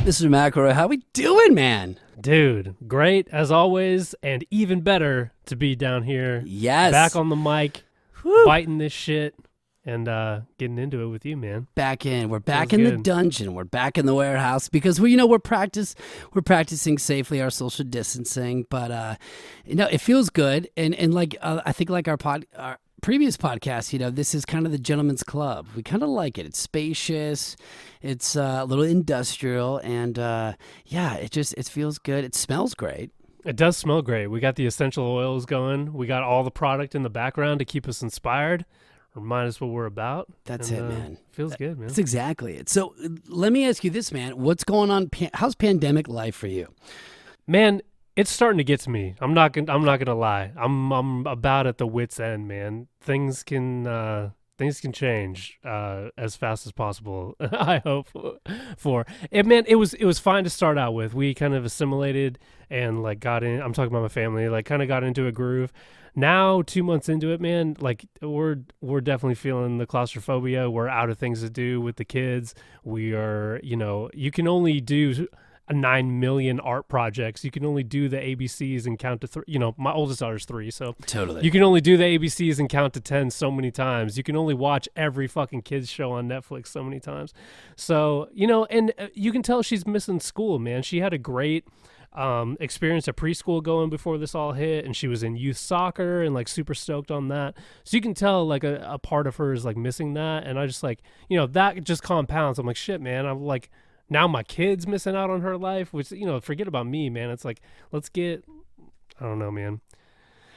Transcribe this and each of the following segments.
Mr. McElroy, how we doing, man? Dude, great as always, and even better to be down here. Yes. Back on the mic, biting this shit, and getting into it with you, man. Back in. We're back in the dungeon. We're back in the warehouse because we're practicing safely our social distancing, but it feels good. And like I think like our previous podcast, this is kind of the gentleman's club. We kind of like it. It's spacious. It's a little industrial, and it feels good. It smells great. It does smell great. We got the essential oils going. We got all the product in the background to keep us inspired, remind us what we're about. That's it, man. Feels good, man. That's exactly it. So let me ask you this, man. What's going on? How's pandemic life for you? Man, it's starting to get to me. I'm not gonna lie. I'm about at the wit's end, man. Things can change as fast as possible. I hope for it, man. It was fine to start out with. We kind of assimilated and like got in. I'm talking about my family. Like kind of got into a groove. Now 2 months into it, man, like we're definitely feeling the claustrophobia. We're out of things to do with the kids. We are, you can only do 9 million art projects. You can only do the ABCs and count to 3. My oldest daughter's 3, so totally. You can only do the ABCs and count to 10 so many times. You can only watch every fucking kids show on Netflix so many times. So, and you can tell she's missing school, man. She had a great experience at preschool going before this all hit, and she was in youth soccer and like super stoked on that. So you can tell like a part of her is like missing that, and I just like, that just compounds. I'm like, shit, man. I'm like, now my kid's missing out on her life, which, forget about me, man. It's like, I don't know, man.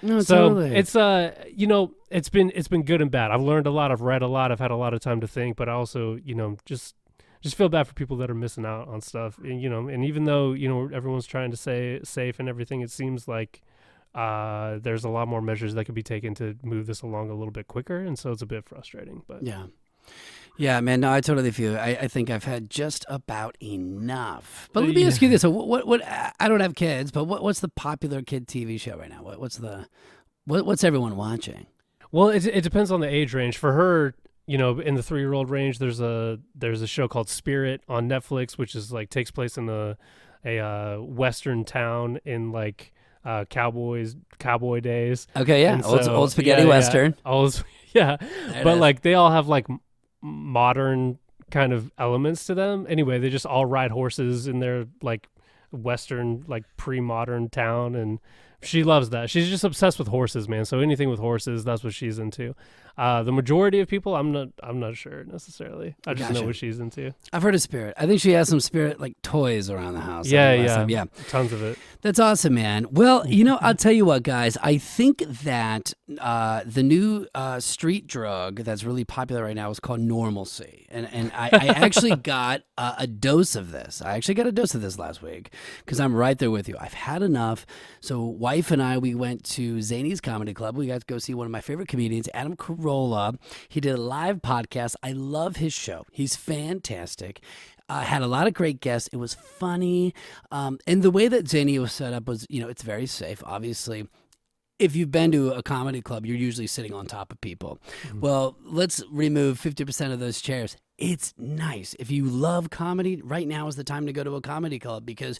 No, so totally. It's, it's been good and bad. I've learned a lot. I've read a lot. I've had a lot of time to think, but I also, just feel bad for people that are missing out on stuff. And, and even though, everyone's trying to stay safe and everything, it seems like there's a lot more measures that could be taken to move this along a little bit quicker. And so it's a bit frustrating, but yeah, man. No, I totally feel. I think I've had just about enough. But let me ask you this: what? I don't have kids, but what's the popular kid TV show right now? What's everyone watching? Well, it depends on the age range. For her, in the 3-year-old range, there's a show called Spirit on Netflix, which is like takes place in a western town in like cowboy days. Okay, yeah, old spaghetti western. Yeah, but like they all have like modern kind of elements to them. Anyway, they just all ride horses in their like western, like pre-modern town, and she loves that. She's just obsessed with horses, man. So anything with horses, that's what she's into. The majority of people, I'm not sure necessarily. I just know what she's into. I've heard of Spirit. I think she has some Spirit like toys around the house. Yeah, tons of it. That's awesome, man. Well, I'll tell you what, guys. I think that the new street drug that's really popular right now is called normalcy, and I actually got a dose of this. I actually got a dose of this last week because I'm right there with you. I've had enough. So, wife and I, we went to Zany's Comedy Club. We got to go see one of my favorite comedians, Adam Carolla. He did a live podcast. I love his show. He's fantastic. Had a lot of great guests. It was funny. And the way that Zany was set up was, it's very safe. Obviously, if you've been to a comedy club, you're usually sitting on top of people. Mm-hmm. Well, let's remove 50% of those chairs. It's nice. If you love comedy, right now is the time to go to a comedy club because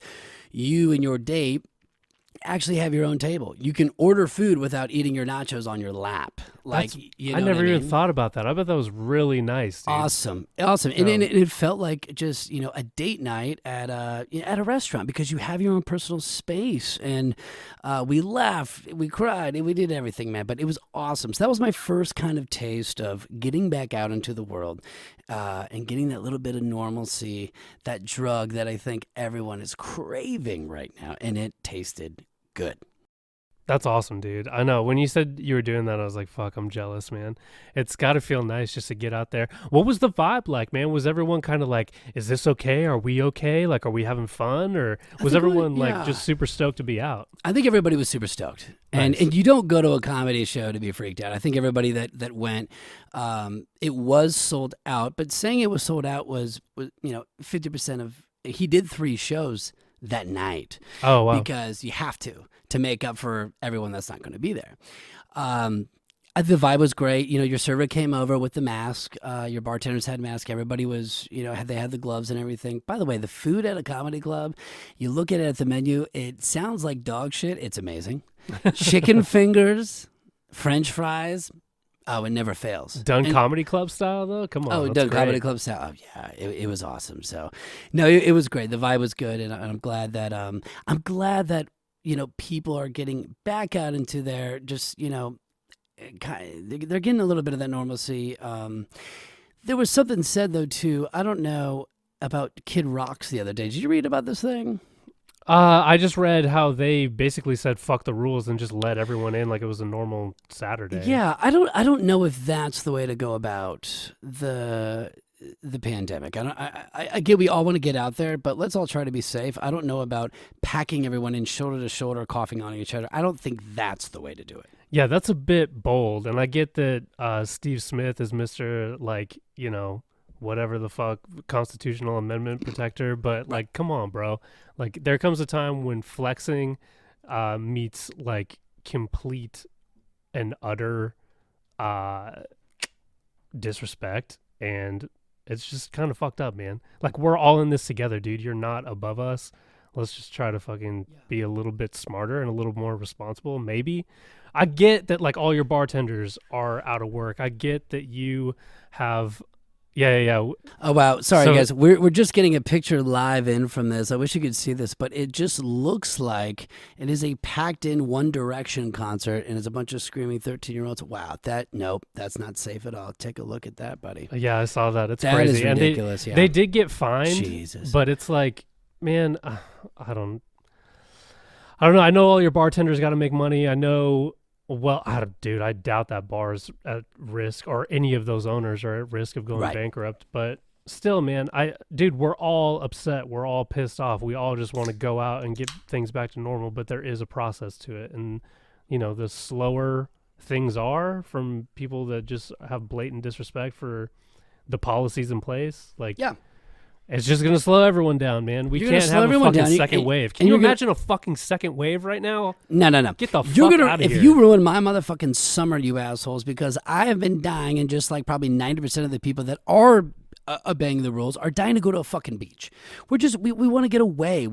you and your date actually have your own table. You can order food without eating your nachos on your lap. I never even thought about that. I bet that was really nice, dude. Awesome. And it felt like just, a date night at a restaurant because you have your own personal space. And we laughed, we cried, and we did everything, man. But it was awesome. So that was my first kind of taste of getting back out into the world and getting that little bit of normalcy, that drug that I think everyone is craving right now. And it tasted good. That's awesome, dude. I know. When you said you were doing that, I was like, fuck, I'm jealous, man. It's got to feel nice just to get out there. What was the vibe like, man? Was everyone kind of like, is this okay? Are we okay? Like, are we having fun? Or was everyone like just super stoked to be out? I think everybody was super stoked. Nice. And you don't go to a comedy show to be freaked out. I think everybody that went, it was sold out. But saying it was sold out was 50% of, he did 3 shows that night. Oh, wow. Because you have to make up for everyone that's not going to be there. The vibe was great. Your server came over with the mask. Your bartenders had masks. Everybody was, they had the gloves and everything. By the way, the food at a comedy club, you look at it at the menu, it sounds like dog shit. It's amazing. Chicken fingers, French fries. Oh, it never fails. Done comedy club style though? Come on. Oh, done comedy club style. Oh, yeah, it was awesome. So, no, it was great. The vibe was good, and I'm glad that people are getting back out into their just they're getting a little bit of that normalcy. There was something said though too. I don't know about Kid Rock's the other day. Did you read about this thing? I just read how they basically said fuck the rules and just let everyone in like it was a normal Saturday. Yeah, I don't know if that's the way to go about the pandemic. I get we all want to get out there, but let's all try to be safe. I don't know about packing everyone in shoulder to shoulder, coughing on each other. I don't think that's the way to do it. Yeah, that's a bit bold, and I get that Steve Smith is Mr. Whatever the fuck constitutional amendment protector, but like, come on, bro. Like, there comes a time when flexing meets like complete and utter disrespect, and it's just kind of fucked up, man. Like, we're all in this together, dude. You're not above us. Let's just try to fucking be a little bit smarter and a little more responsible, maybe. I get that, like, all your bartenders are out of work. I get that you have... Yeah. Oh, wow. Sorry, guys. We're just getting a picture live in from this. I wish you could see this, but it just looks like it is a packed-in One Direction concert, and it's a bunch of screaming 13-year-olds. Wow. Nope, that's not safe at all. Take a look at that, buddy. Yeah, I saw that. It's that crazy. That is ridiculous, They did get fined, Jesus. But it's like, man, I don't know. I know all your bartenders got to make money. I know... Well, I doubt that bar's at risk, or any of those owners are at risk of going bankrupt. But still, man, we're all upset. We're all pissed off. We all just want to go out and get things back to normal. But there is a process to it, and the slower things are from people that just have blatant disrespect for the policies in place, like it's just going to slow everyone down, man. We can't have a fucking second wave. Can you imagine a fucking second wave right now? No. Get the fuck out of here. If you ruin my motherfucking summer, you assholes, because I have been dying, and just like probably 90% of the people that are obeying the rules are dying to go to a fucking beach. We want to get away.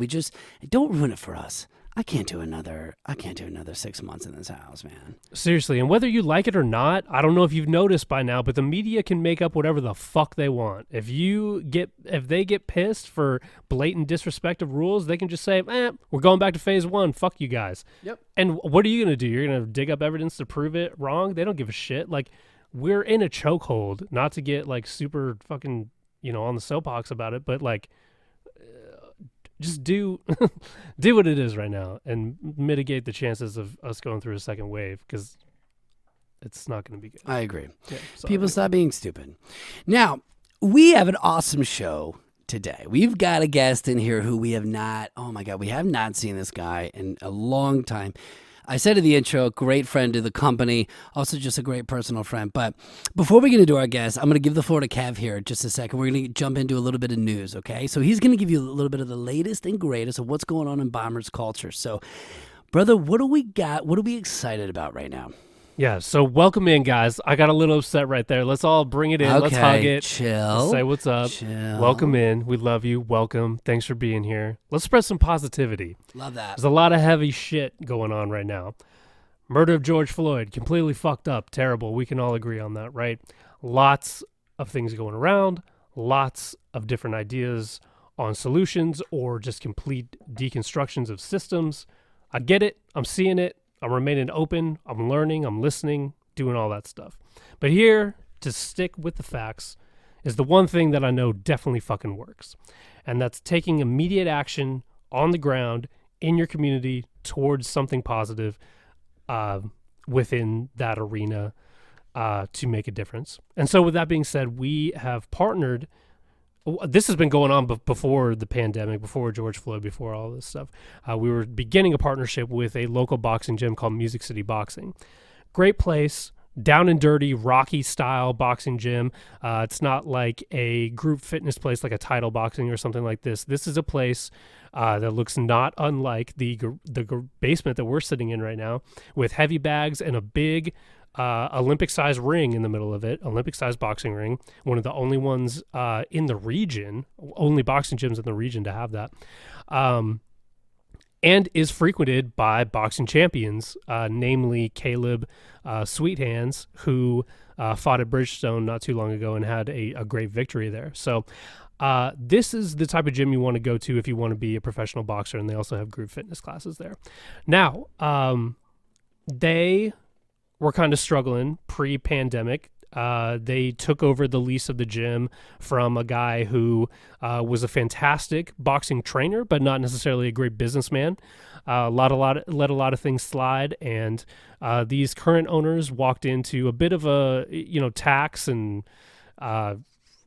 Don't ruin it for us. I can't do another 6 months in this house, man. Seriously, and whether you like it or not, I don't know if you've noticed by now, but the media can make up whatever the fuck they want. If they get pissed for blatant disrespect of rules, they can just say, we're going back to phase 1. Fuck you guys. Yep. And what are you going to do? You're going to dig up evidence to prove it wrong? They don't give a shit. Like, we're in a chokehold, not to get like super fucking, on the soapbox about it, but like, just do what it is right now and mitigate the chances of us going through a second wave, because it's not going to be good. I agree. Yeah, people stop being stupid. Now, we have an awesome show today. We've got a guest in here who we have not seen this guy in a long time. I said in the intro, great friend to the company, also just a great personal friend. But before we get into our guest, I'm going to give the floor to Kev here in just a second. We're going to jump into a little bit of news, okay? So he's going to give you a little bit of the latest and greatest of what's going on in Bombers culture. So, brother, what do we got? What are we excited about right now? Yeah, so welcome in, guys. I got a little upset right there. Let's all bring it in. Okay, let's hug it. Chill. Let's say what's up. Chill. Welcome in. We love you. Welcome. Thanks for being here. Let's spread some positivity. Love that. There's a lot of heavy shit going on right now. Murder of George Floyd, completely fucked up, terrible. We can all agree on that, right? Lots of things going around, lots of different ideas on solutions or just complete deconstructions of systems. I get it. I'm seeing it. I'm remaining open. I'm learning. I'm listening, doing all that stuff. But here, to stick with the facts, is the one thing that I know definitely fucking works. And that's taking immediate action on the ground in your community towards something positive within that arena to make a difference. And so with that being said, we have partnered. This has been going on before the pandemic, before George Floyd, before all this stuff. We were beginning a partnership with a local boxing gym called Music City Boxing. Great place, down and dirty, Rocky style boxing gym. It's not like a group fitness place like a Title Boxing or something like this. This is a place that looks not unlike the basement that we're sitting in right now, with heavy bags and a big Olympic-sized ring in the middle of it, Olympic-sized boxing ring, one of the only ones in the region, only boxing gyms in the region to have that, and is frequented by boxing champions, namely Caleb Sweethands, who fought at Bridgestone not too long ago and had a great victory there. So this is the type of gym you want to go to if you want to be a professional boxer, and they also have group fitness classes there. Now, they were kind of struggling pre-pandemic. They took over the lease of the gym from a guy who was a fantastic boxing trainer, but not necessarily a great businessman. Let a lot of things slide, and these current owners walked into a bit of a tax and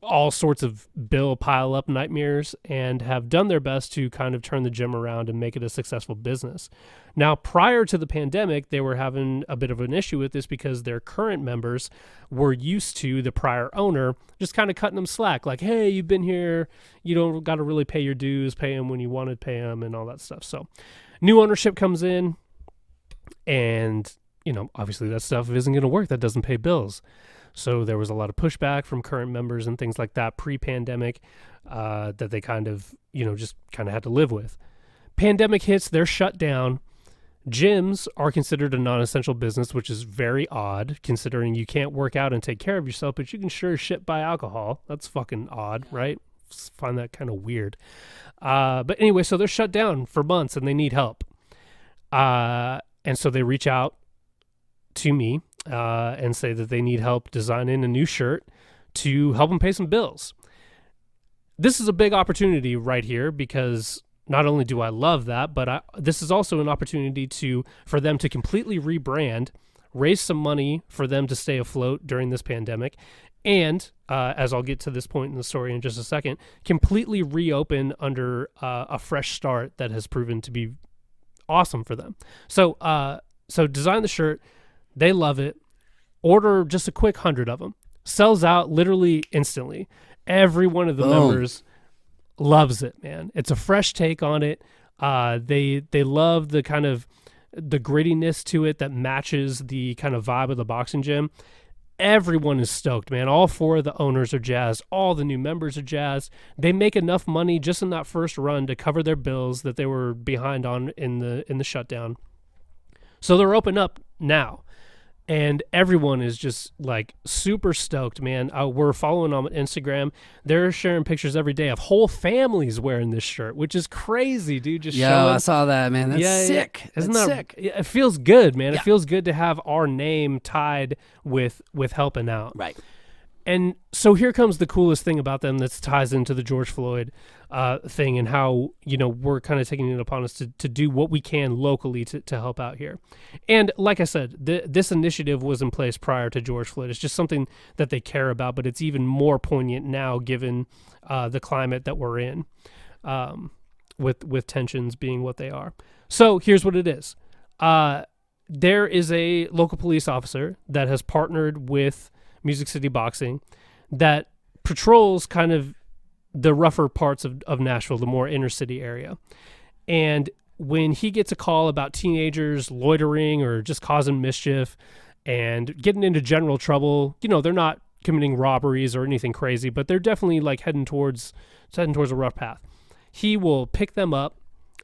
all sorts of bill pile up nightmares, and have done their best to kind of turn the gym around and make it a successful business. Now, prior to the pandemic, they were having a bit of an issue with this because their current members were used to the prior owner just kind of cutting them slack. Like, hey, you've been here, you don't got to really pay your dues, pay them when you want to pay them and all that stuff. So new ownership comes in, and, obviously that stuff isn't going to work. That doesn't pay bills. So there was a lot of pushback from current members and things like that pre-pandemic that they kind of, just kind of had to live with. Pandemic hits, they're shut down. Gyms are considered a non-essential business, which is very odd considering you can't work out and take care of yourself, but you can sure as shit buy alcohol. That's fucking odd, right? Find that kind of weird. But anyway, so they're shut down for months and they need help. And so they reach out to me and say that they need help designing a new shirt to help them pay some bills. This is a big opportunity right here because not only do I love that, but this is also an opportunity for them to completely rebrand, raise some money for them to stay afloat during this pandemic, and as I'll get to this point in the story in just a second, completely reopen under a fresh start that has proven to be awesome for them. So design the shirt. They love it. Order just a quick 100 of them. Sells out literally instantly. Every one of the members loves it, man. It's a fresh take on it. They love the kind of the grittiness to it that matches the kind of vibe of the boxing gym. Everyone is stoked, man. All 4 of the owners are jazzed. All the new members are jazzed. They make enough money just in that first run to cover their bills that they were behind on in the shutdown. So they're open up now. And everyone is just like super stoked, man. We're following them on Instagram. They're sharing pictures every day of whole families wearing this shirt, which is crazy, dude. Just showing. I saw that, man. That's sick. Isn't that sick? Yeah, it feels good, man. Yeah. It feels good to have our name tied with helping out. Right. And so here comes the coolest thing about them that ties into the George Floyd thing and how, we're kind of taking it upon us to do what we can locally to help out here. And like I said, this initiative was in place prior to George Floyd. It's just something that they care about, but it's even more poignant now given the climate that we're in with tensions being what they are. So here's what it is. There is a local police officer that has partnered with Music City Boxing that patrols kind of the rougher parts of Nashville, the more inner city area. And when he gets a call about teenagers loitering or just causing mischief and getting into general trouble, they're not committing robberies or anything crazy, but they're definitely like heading towards a rough path. He will pick them up,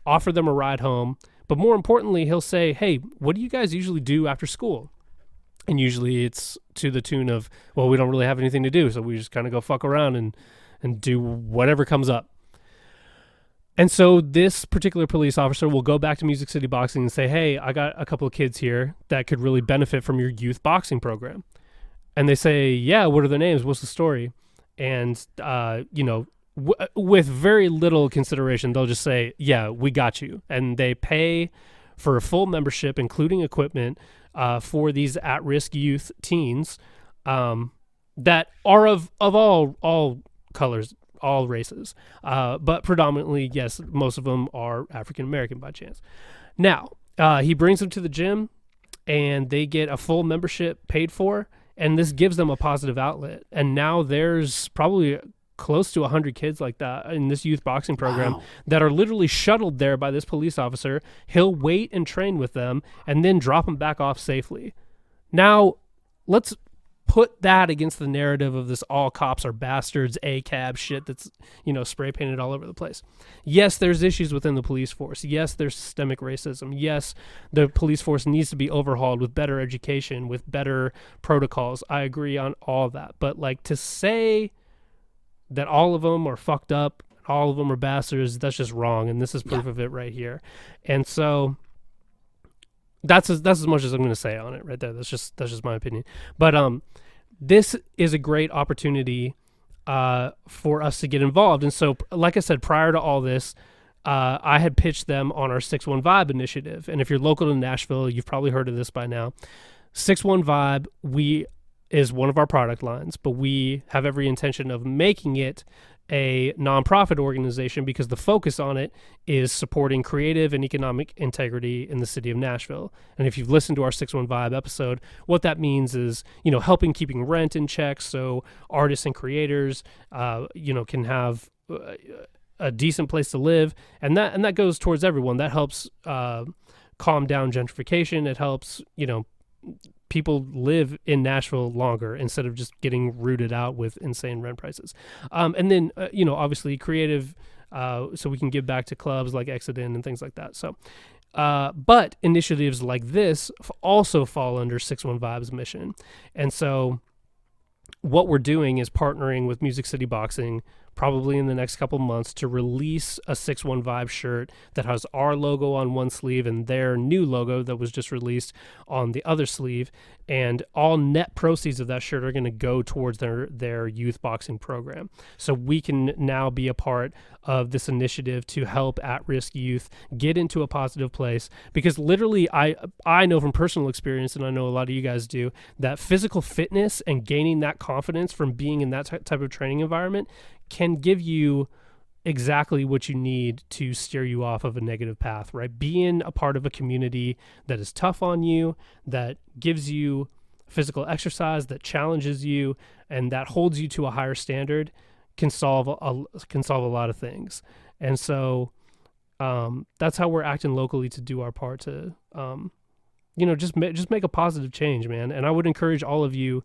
offer them a ride home, but more importantly, he'll say, hey, what do you guys usually do after school? And usually it's to the tune of, well, we don't really have anything to do, so we just kind of go fuck around and do whatever comes up. And so this particular police officer will go back to Music City Boxing and say, hey, I got a couple of kids here that could really benefit from your youth boxing program. And they say, yeah, what are their names? What's the story? And, with very little consideration, they'll just say, yeah, we got you. And they pay for a full membership, including equipment, for these at-risk youth teens that are of all colors, all races, but predominantly, yes, most of them are African-American by chance. Now, he brings them to the gym, and they get a full membership paid for, and this gives them a positive outlet. And now there's probably close to 100 kids like that in this youth boxing program that are literally shuttled there by this police officer. He'll wait and train with them and then drop them back off safely. Now, let's put that against the narrative of this all cops are bastards ACAB shit that's, spray painted all over the place. Yes, there's issues within the police force. Yes, there's systemic racism. Yes, the police force needs to be overhauled with better education, with better protocols. I agree on all that. But like to say that all of them are fucked up, all of them are bastards, that's just wrong. And this is proof of it right here. And so that's as much as I'm going to say on it right there. That's just my opinion. But this is a great opportunity for us to get involved. And so, like I said, prior to all this, I had pitched them on our 6-1 Vibe initiative. And if you're local to Nashville, you've probably heard of this by now. 6-1 Vibe is one of our product lines, but we have every intention of making it a nonprofit organization because the focus on it is supporting creative and economic integrity in the city of Nashville. And if you've listened to our 6-1 Vibe episode, what that means is, helping keeping rent in check so artists and creators, can have a decent place to live. And that goes towards everyone. That helps calm down gentrification. It helps, people live in Nashville longer instead of just getting rooted out with insane rent prices. And then, obviously creative, so we can give back to clubs like Exodin and things like that. So, but initiatives like this also fall under 6-1 Vibe's mission. And so what we're doing is partnering with Music City Boxing probably in the next couple months to release a 6-1 Vibe shirt that has our logo on one sleeve and their new logo that was just released on the other sleeve. And all net proceeds of that shirt are going to go towards their youth boxing program. So we can now be a part of this initiative to help at-risk youth get into a positive place. Because literally, I know from personal experience, and I know a lot of you guys do, that physical fitness and gaining that confidence from being in that type of training environment can give you exactly what you need to steer you off of a negative path, right? Being a part of a community that is tough on you, that gives you physical exercise, that challenges you, and that holds you to a higher standard can solve a lot of things. And so that's how we're acting locally to do our part to, just make a positive change, man. And I would encourage all of you,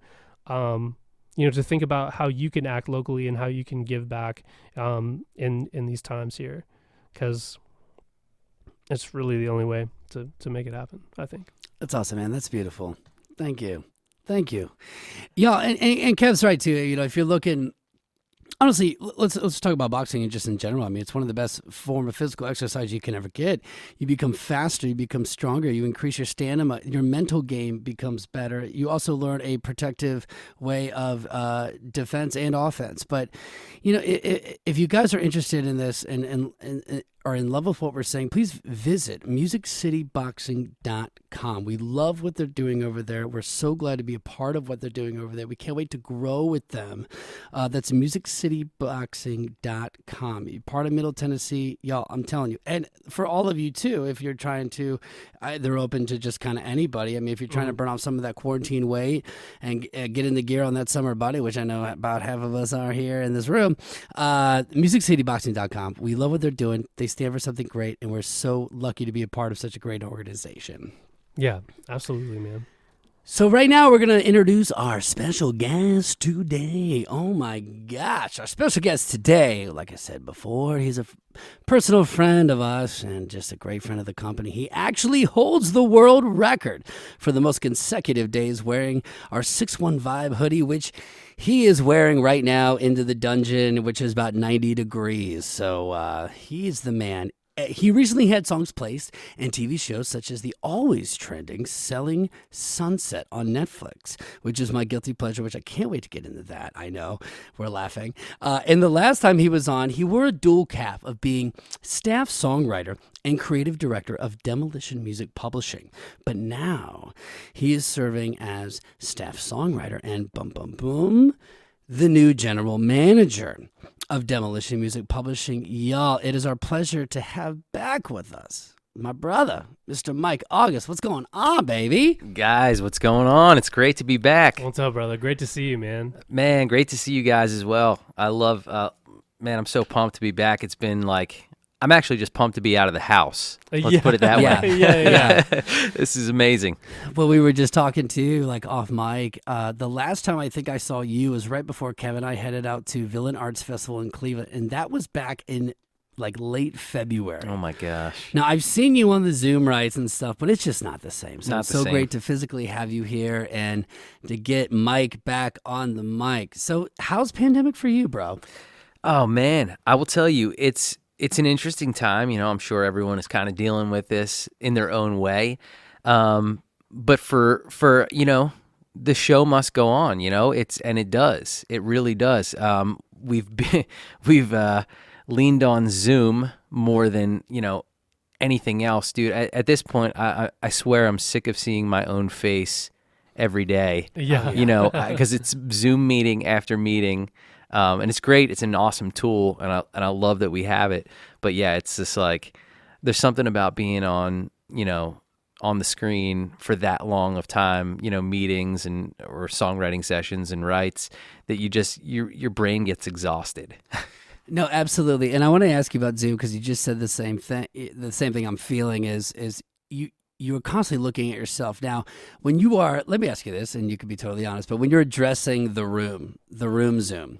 to think about how you can act locally and how you can give back in these times here, because it's really the only way to make it happen, I think. That's awesome, man. That's beautiful. Thank you. Yeah, and Kev's right, too. If you're looking... Honestly, let's talk about boxing just in general. I mean, it's one of the best form of physical exercise you can ever get. You become faster, you become stronger, you increase your stamina, your mental game becomes better. You also learn a protective way of defense and offense. But, if you guys are interested in this and are in love with what we're saying, please visit musiccityboxing.com. We love what they're doing over there. We're so glad to be a part of what they're doing over there. We can't wait to grow with them. That's musiccityboxing.com. You're part of Middle Tennessee. Y'all, I'm telling you. And for all of you, too, if you're trying to, they're open to just kind of anybody. I mean, if you're trying to burn off some of that quarantine weight and get in the gear on that summer body, which I know about half of us are here in this room, musiccityboxing.com. We love what they're doing. They stand for something great, and we're so lucky to be a part of such a great organization. Yeah, absolutely, man. So right now we're going to introduce our special guest today. Oh my gosh, our special guest today, like I said before, he's a personal friend of us and just a great friend of the company. He actually holds the world record for the most consecutive days wearing our 6-1 Vibe hoodie, which he is wearing right now into the dungeon, which is about 90 degrees. So he's the man. He recently had songs placed in TV shows such as the always trending Selling Sunset on Netflix, which is my guilty pleasure, which I can't wait to get into that. I know, we're laughing. And the last time he was on, he wore a dual cap of being staff songwriter and creative director of Demolition Music Publishing. But now he is serving as staff songwriter and the new general manager of Demolition Music Publishing. Y'all, it is our pleasure to have back with us my brother, Mr. Mike August. What's going on, baby? Guys, what's going on? It's great to be back. What's up, brother? Great to see you, man. Man, great to see you guys as well. I love, man, I'm so pumped to be back. It's been like, I'm actually just pumped to be out of the house. Let's put it that Yeah. way. Yeah. This is amazing. Well, we were just talking too, like off mic. The last time I think I saw you was right before Kevin and I headed out to Villain Arts Festival in Cleveland, and that was back in like late February. Oh my gosh. Now, I've seen you on the Zoom rights and stuff, but it's just not the same. So Not it's the so same. great to physically have you here and to get Mike back on the mic. So how's pandemic for you, bro? Oh man, I will tell you, it's an interesting time. I'm sure everyone is kind of dealing with this in their own way. But for the show must go on. It does. It really does. We've leaned on Zoom more than anything else, dude. At this point, I swear I'm sick of seeing my own face every day. Yeah. Because it's Zoom meeting after meeting. And it's great. It's an awesome tool, and I love that we have it. But yeah, it's just like there's something about being on the screen for that long of time, meetings or songwriting sessions and writes that your brain gets exhausted. No, absolutely. And I want to ask you about Zoom because you just said the same thing. The same thing I'm feeling is you're constantly looking at yourself. Now, when you are, let me ask you this, and you can be totally honest, but when you're addressing the room Zoom,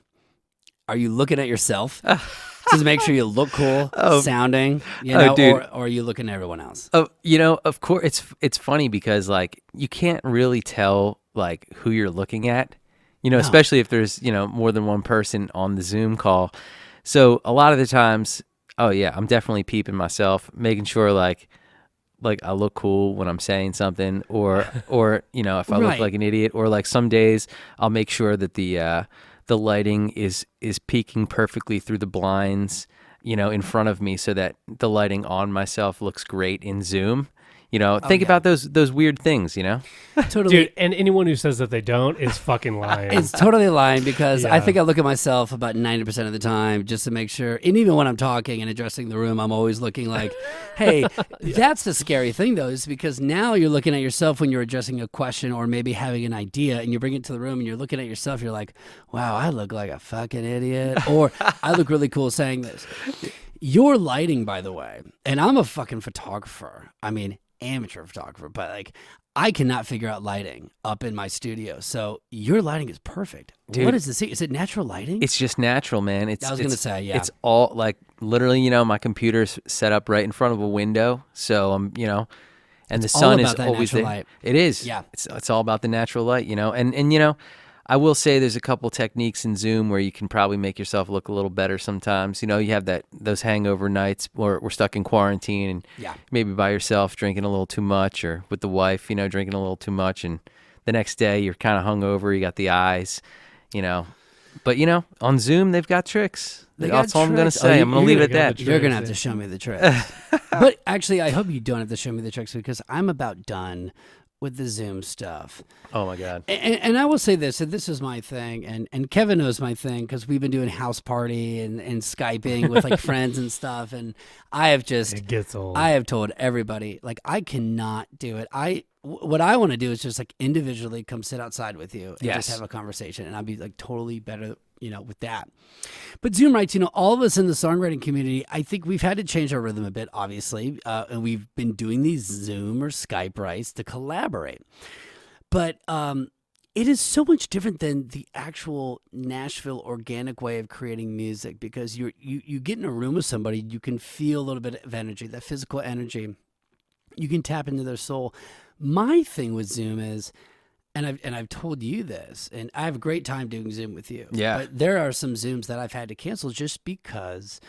are you looking at yourself to make sure you look cool sounding, dude. or are you looking at everyone else? Of course, it's funny because like you can't really tell like who you're looking at, especially if there's more than one person on the Zoom call. So a lot of the times, I'm definitely peeping myself, making sure like I look cool when I'm saying something, or if I look like an idiot, or like some days I'll make sure that the lighting is peeking perfectly through the blinds, in front of me so that the lighting on myself looks great in Zoom. Think about those weird things, Totally. Dude, and anyone who says that they don't is fucking lying. It's totally lying because I Yeah. think I look at myself about 90% of the time just to make sure. And even when I'm talking and addressing the room, I'm always looking like, hey, that's the scary thing, though, is because now you're looking at yourself when you're addressing a question or maybe having an idea and you bring it to the room and you're looking at yourself. You're like, wow, I look like a fucking idiot. Or I look really cool saying this. Your lighting, by the way, and I'm a fucking photographer. I mean, amateur photographer, but like I cannot figure out lighting up in my studio. So your lighting is perfect. Dude, what is this? Is it natural lighting? It's just natural, man. I was going to say, yeah. It's all like literally, my computer's set up right in front of a window. So and the It's all sun about is that always natural there. light. It is. Yeah. It's all about the natural light, and I will say there's a couple techniques in Zoom where you can probably make yourself look a little better sometimes. You have those hangover nights where we're stuck in quarantine and maybe by yourself drinking a little too much, or with the wife, drinking a little too much, and the next day you're kind of hungover, you got the eyes, But on Zoom they've got tricks. That's all I'm going to say. I'm going to leave it at that. You're going to have to show me the tricks. But actually, I hope you don't have to show me the tricks because I'm about done with the Zoom stuff. Oh my God. And I will say this, and this is my thing, and Kevin knows my thing because we've been doing house party and Skyping with like friends and stuff, and It gets old. I have told everybody, like, I cannot do it. What I want to do is just like individually come sit outside with you and just have a conversation, and I'd be like totally better, with that. But Zoom writes, all of us in the songwriting community, I think we've had to change our rhythm a bit, obviously, and we've been doing these Zoom or Skype writes to collaborate. But it is so much different than the actual Nashville organic way of creating music because you get in a room with somebody, you can feel a little bit of energy, that physical energy. You can tap into their soul. My thing with Zoom is, and I've told you this, and I have a great time doing Zoom with you. Yeah. But there are some Zooms that I've had to cancel just because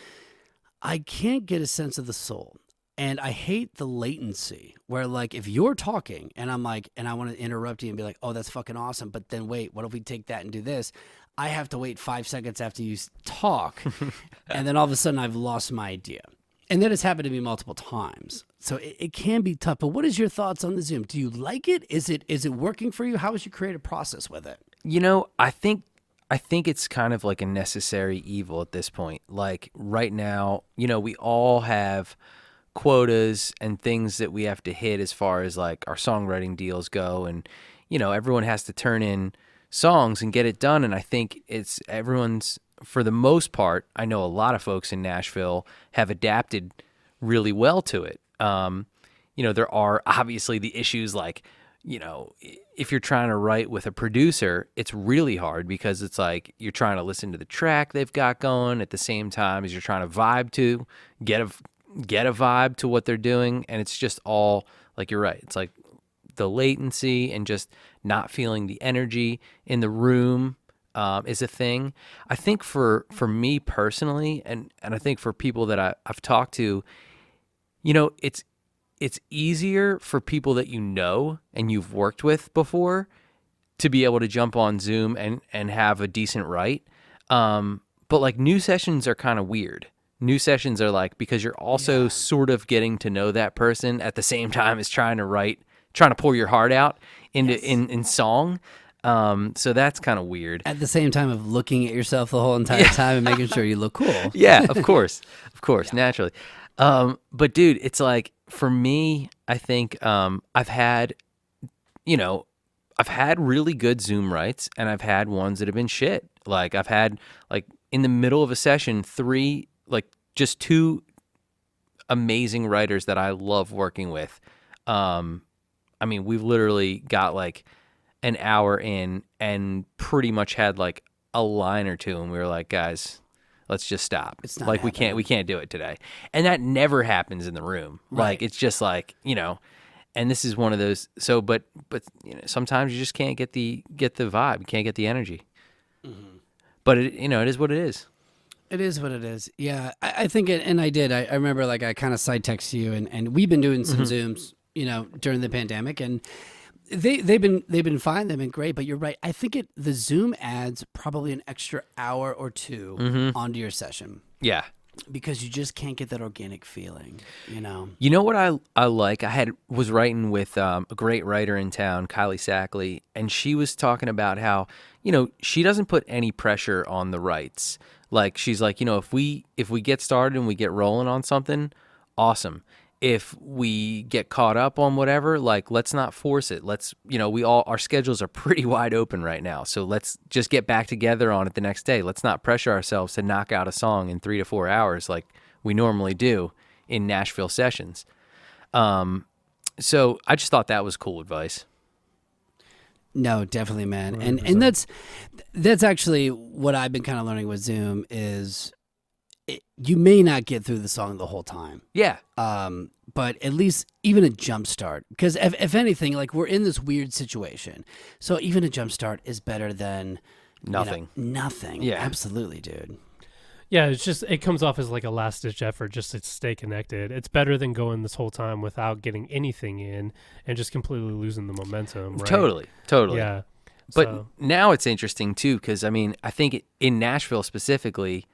I can't get a sense of the soul. And I hate the latency where, like, if you're talking and I'm like, and I want to interrupt you and be like, oh, that's fucking awesome. But then wait, what if we take that and do this? I have to wait 5 seconds after you talk. And then all of a sudden I've lost my idea. And that has happened to me multiple times. So it can be tough. But what is your thoughts on the Zoom? Do you like it? Is it working for you? How is your creative process with it? I think it's kind of like a necessary evil at this point. Like right now, we all have quotas and things that we have to hit as far as like our songwriting deals go. And, everyone has to turn in songs and get it done. And I think it's everyone's for the most part, I know a lot of folks in Nashville have adapted really well to it. There are obviously the issues like, if you're trying to write with a producer, it's really hard because it's like you're trying to listen to the track they've got going at the same time as you're trying to vibe to get a vibe to what they're doing. And it's just all like, you're right. It's like the latency and just not feeling the energy in the room is a thing. I think for me personally, and I think for people that I've talked to, it's easier for people that and you've worked with before to be able to jump on Zoom and have a decent write. But like new sessions are kind of weird. New sessions are like, because you're also sort of getting to know that person at the same time as trying to pour your heart out in song. So that's kind of weird. At the same time of looking at yourself the whole entire time and making sure you look cool. Yeah, of course, naturally. But dude, it's like, for me, I think I've had really good Zoom writes, and I've had ones that have been shit. Like I've had like in the middle of a session, just two amazing writers that I love working with. We've literally got like an hour in and pretty much had like a line or two, and we were like, guys, let's just stop. It's not like happening. we can't do it today. And that never happens in the room. Right. Like it's just like, and this is one of those. So, but sometimes you just can't get the vibe. You can't get the energy. Mm-hmm. But it is what it is. It is what it is. Yeah, I think it, and I did. I remember like I kind of side text you, and we've been doing some Zooms, during the pandemic, and they've been fine. They've been great. But you're right. I think the Zoom adds probably an extra hour or two onto your session. Yeah. Because you just can't get that organic feeling, You know what I like? I was writing with a great writer in town, Kylie Sackley, and she was talking about how, she doesn't put any pressure on the writes. Like she's like, if we get started and we get rolling on something, awesome. If we get caught up on whatever, like let's not force it. Let's, our schedules are pretty wide open right now. So let's just get back together on it the next day. Let's not pressure ourselves to knock out a song in 3 to 4 hours like we normally do in Nashville sessions. So I just thought that was cool advice. No, definitely, man. 100%. And that's actually what I've been kind of learning with Zoom is you may not get through the song the whole time. Yeah. But at least even a jump start, because if anything, like we're in this weird situation, so even a jump start is better than nothing. Nothing. Yeah, absolutely, dude. Yeah, it comes off as like a last ditch effort just to stay connected. It's better than going this whole time without getting anything in and just completely losing the momentum. Right? Totally. Yeah. But now it's interesting too, because I think in Nashville specifically,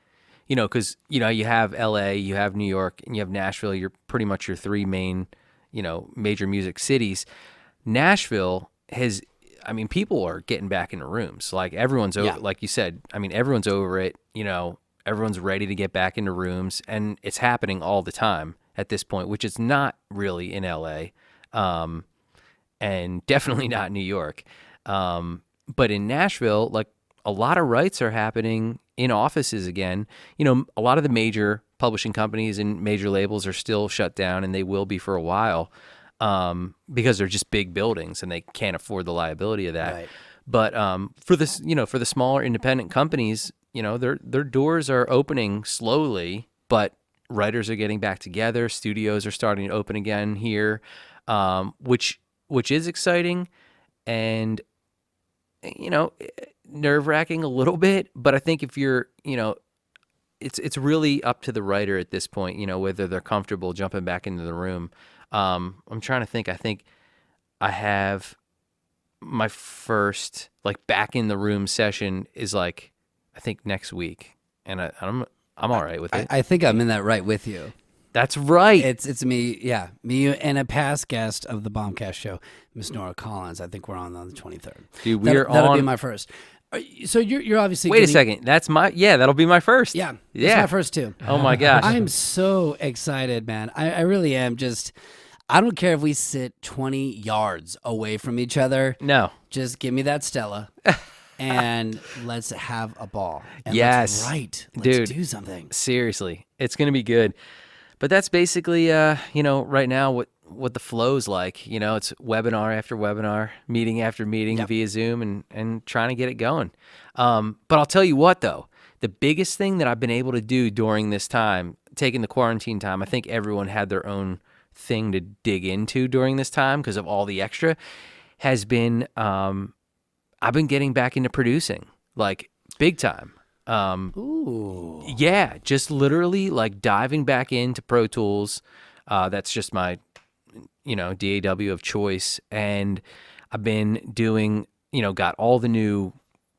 because, you have LA, you have New York, and you have Nashville. You're pretty much your three main, major music cities. Nashville has, people are getting back into rooms. Like everyone's over, like you said, everyone's over it. Everyone's ready to get back into rooms, and it's happening all the time at this point, which is not really in LA, and definitely not New York. But in Nashville, like a lot of writes are happening in offices again. A lot of the major publishing companies and major labels are still shut down, and they will be for a while because they're just big buildings and they can't afford the liability of that. Right. But for this, for the smaller independent companies, their doors are opening slowly, but writers are getting back together. Studios are starting to open again here, which is exciting and nerve-wracking a little bit, but I think if you're, it's really up to the writer at this point, whether they're comfortable jumping back into the room. I'm trying to think. I think I have my first like back in the room session is like I think next week, and I'm all right with it. I think I'm in that right with you. That's right. It's me, me and a past guest of the BombCast show, Miss Nora Collins. I think we're on the 23rd. Dude, that'll be my first. So you're obviously Wait a second. That'll be my first. Yeah. It's my first too. Oh my gosh. I'm so excited, man. I really am. I don't care if we sit 20 yards away from each other. No. Just give me that Stella. and let's have a ball. And Yes. let's write. Let's Dude. do something. Seriously, it's going to be good. But that's basically, right now what the flow's like. It's webinar after webinar, meeting after meeting via Zoom and trying to get it going. But I'll tell you what, though, the biggest thing that I've been able to do during this time, taking the quarantine time, I think everyone had their own thing to dig into during this time because of all the extra, has been I've been getting back into producing, like big time. Ooh. Yeah, just literally like diving back into Pro Tools. That's just my, DAW of choice. And I've been doing, got all the new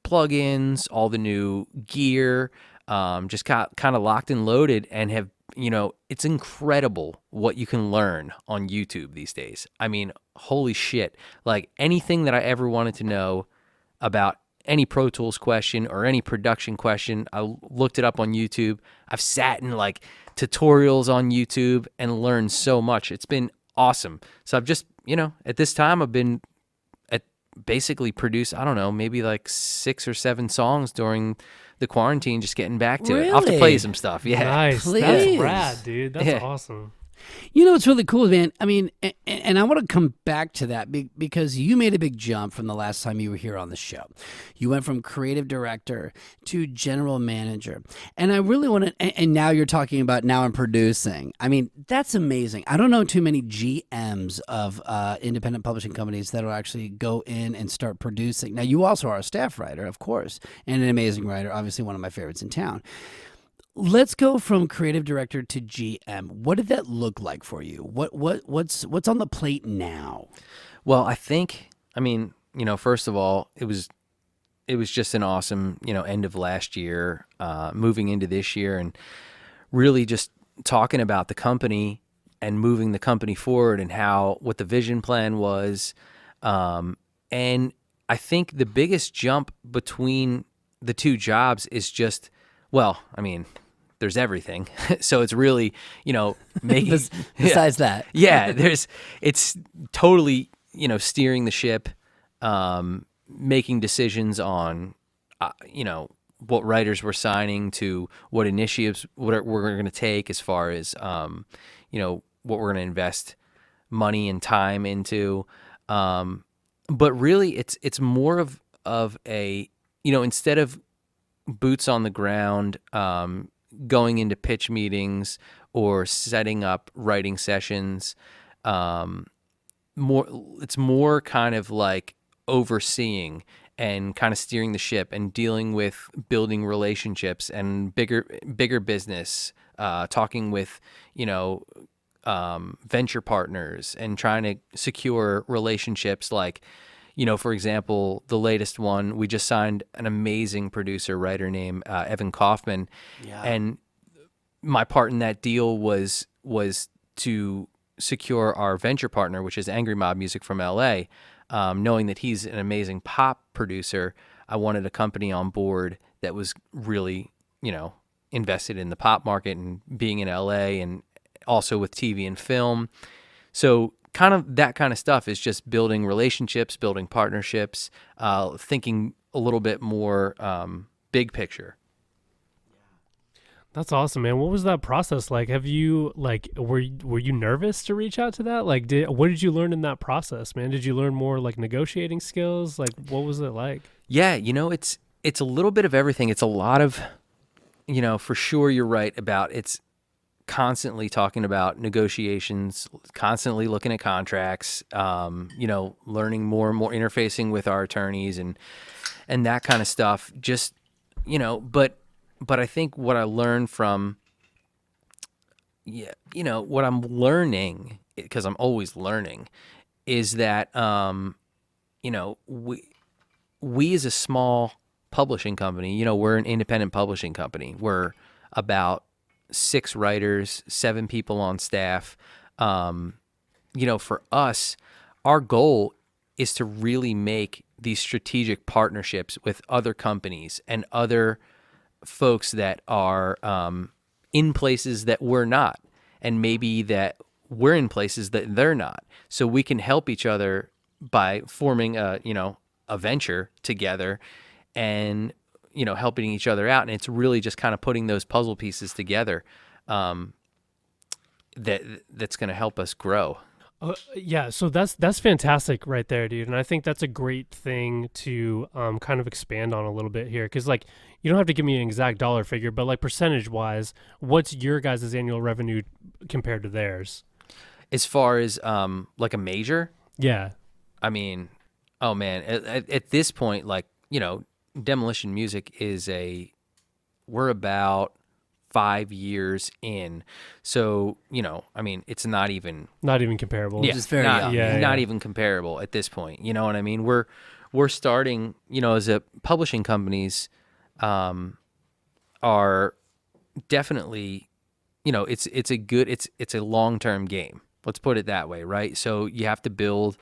plugins, all the new gear, just got kind of locked and loaded and have, it's incredible what you can learn on YouTube these days. I mean, holy shit. Like anything that I ever wanted to know about any Pro Tools question or any production question, I looked it up on YouTube. I've sat in like tutorials on YouTube and learned so much. It's been awesome. So I've just, at this time I've been basically produced, I don't know, maybe like 6 or 7 songs during the quarantine, just getting back to it. I'll have to play you some stuff. Yeah. Nice. Please. That's rad, dude. That's awesome. It's really cool, man. I mean, and I want to come back to that because you made a big jump from the last time you were here on the show. You went from creative director to general manager. And I really want to, and now you're talking about now I'm producing. I mean, that's amazing. I don't know too many GMs of independent publishing companies that will actually go in and start producing. Now, you also are a staff writer, of course, and an amazing writer, obviously one of my favorites in town. Let's go from creative director to GM. What did that look like for you? What's on the plate now? Well, I think, first of all, it was just an awesome, end of last year, moving into this year, and really just talking about the company and moving the company forward and what the vision plan was. And I think the biggest jump between the two jobs is just, there's everything. So it's really, making besides that. Yeah, it's totally, steering the ship, making decisions on, what writers we're signing to what initiatives we're going to take as far as, what we're going to invest money and time into. But really it's more of a, instead of boots on the ground, going into pitch meetings or setting up writing sessions, it's more kind of like overseeing and kind of steering the ship and dealing with building relationships and bigger business, talking with, venture partners and trying to secure relationships like, for example, the latest one, we just signed an amazing producer, writer named Evan Kaufman. Yeah. And my part in that deal was to secure our venture partner, which is Angry Mob Music from LA. Knowing that he's an amazing pop producer, I wanted a company on board that was really, invested in the pop market and being in LA and also with TV and film. So kind of that kind of stuff is just building relationships, building partnerships, thinking a little bit more big picture. That's awesome, man. What was that process like? Have you were you nervous to reach out to that? What did you learn in that process, man? Did you learn more like negotiating skills? Like, what was it like? Yeah, it's a little bit of everything. It's a lot of, for sure you're right about it's constantly talking about negotiations, constantly looking at contracts, learning more and more, interfacing with our attorneys and that kind of stuff. Just, but I think what I learned from, what I'm learning, because I'm always learning, is that, we as a small publishing company, we're an independent publishing company. We're about 6 writers, 7 people on staff. For us, our goal is to really make these strategic partnerships with other companies and other folks that are in places that we're not, and maybe that we're in places that they're not. So we can help each other by forming a venture together and helping each other out, and it's really just kind of putting those puzzle pieces together that's going to help us grow. Yeah, so that's fantastic right there, dude. And I think that's a great thing to kind of expand on a little bit here, because like you don't have to give me an exact dollar figure, but like percentage wise, what's your guys' annual revenue compared to theirs? As far as like a major, Yeah. I mean, oh man, at this point, like Demolition Music we're about 5 years in, so I mean, it's not even comparable. It's very young. not even comparable at this point. You know what I mean? We're starting, as a publishing companies are definitely, it's a long-term game. Let's put it that way, right? So you have to build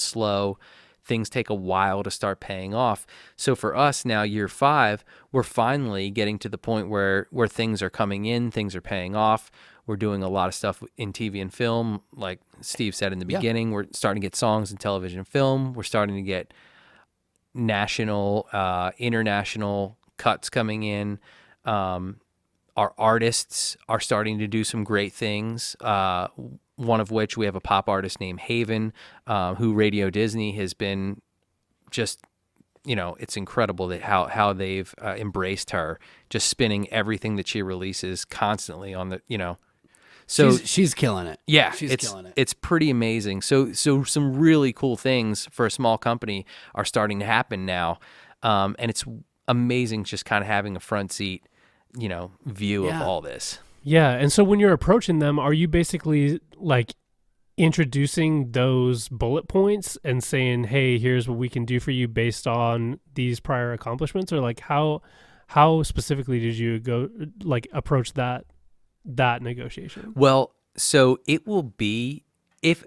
slow. Things take a while to start paying off. So for us now, year 5, we're finally getting to the point where things are coming in, things are paying off. We're doing a lot of stuff in TV and film. Like Steve said in the beginning, we're starting to get songs in television and film. We're starting to get national, international cuts coming in. Our artists are starting to do some great things. One of which we have a pop artist named Haven, who Radio Disney has been just, it's incredible that how they've embraced her, just spinning everything that she releases constantly on the, So she's killing it. Yeah, she's killing it. It's pretty amazing. So some really cool things for a small company are starting to happen now, and it's amazing just kind of having a front seat, view of all this. Yeah, and so when you're approaching them, are you basically like introducing those bullet points and saying, "Hey, here's what we can do for you based on these prior accomplishments," or like how specifically did you go like approach that negotiation? Well, so it will be if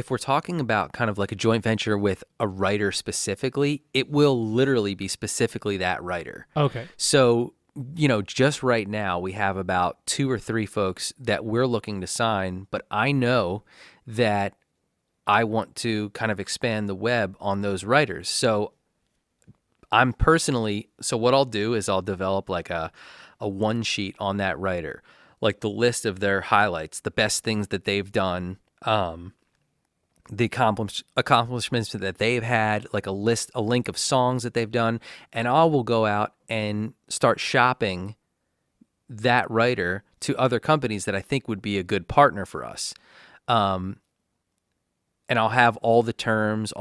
we're talking about kind of like a joint venture with a writer specifically, it will literally be specifically that writer. Okay. So just right now we have about 2 or 3 folks that we're looking to sign, but I know that I want to kind of expand the web on those writers. So what I'll do is I'll develop like a one sheet on that writer, like the list of their highlights, the best things that they've done, the accomplishments that they've had, like a link of songs that they've done, and I will go out and start shopping that writer to other companies that I think would be a good partner for us. And I'll have all the terms,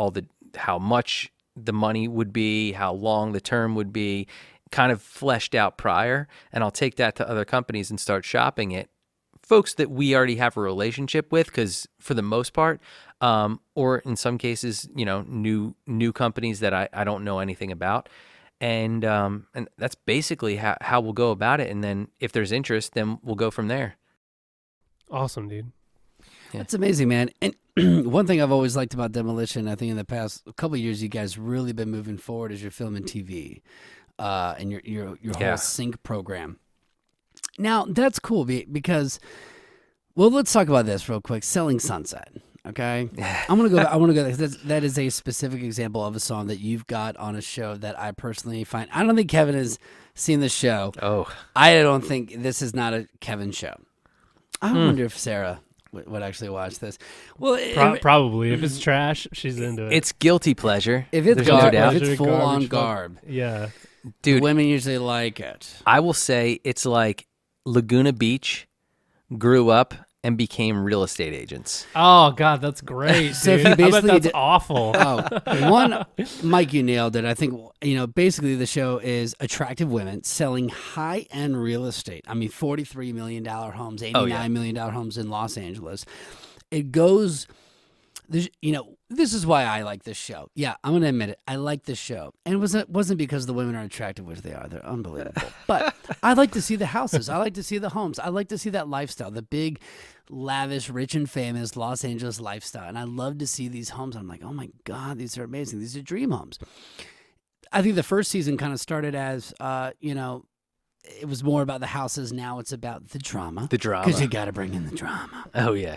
how much the money would be, how long the term would be, kind of fleshed out prior, and I'll take that to other companies and start shopping it. Folks that we already have a relationship with, because for the most part, or in some cases, new companies that I don't know anything about, and that's basically how we'll go about it. And then if there's interest, then we'll go from there. Awesome, dude. Yeah. That's amazing, man. And one thing I've always liked about Demolition, I think in the past couple of years, you guys really been moving forward as your film and TV, and your whole sync program. Now, that's cool because, well, let's talk about this real quick. Selling Sunset, okay? I want to go. That is a specific example of a song that you've got on a show that I personally find. I don't think Kevin has seen the show. Oh. I don't think this is not a Kevin show. I wonder if Sarah would actually watch this. Well, probably. If it's trash, she's into it. It's guilty pleasure. If it's if it's full on garb, yeah, dude, women usually like it. I will say it's like Laguna Beach grew up and became real estate agents. Oh God, that's great, So dude. if you I bet that's did- awful. Mike, you nailed it. I think, basically the show is attractive women selling high-end real estate. I mean, $43 million homes, $89 million homes in Los Angeles. It goes, this is why I like this show. Yeah, I'm going to admit it. I like this show. And it wasn't because the women are attractive, which they are. They're unbelievable. But I like to see the houses. I like to see the homes. I like to see that lifestyle, the big, lavish, rich and famous Los Angeles lifestyle. And I love to see these homes. I'm like, oh my God, these are amazing. These are dream homes. I think the first season kind of started as, it was more about the houses. Now it's about the drama. The drama. Because you got to bring in the drama. Oh, yeah.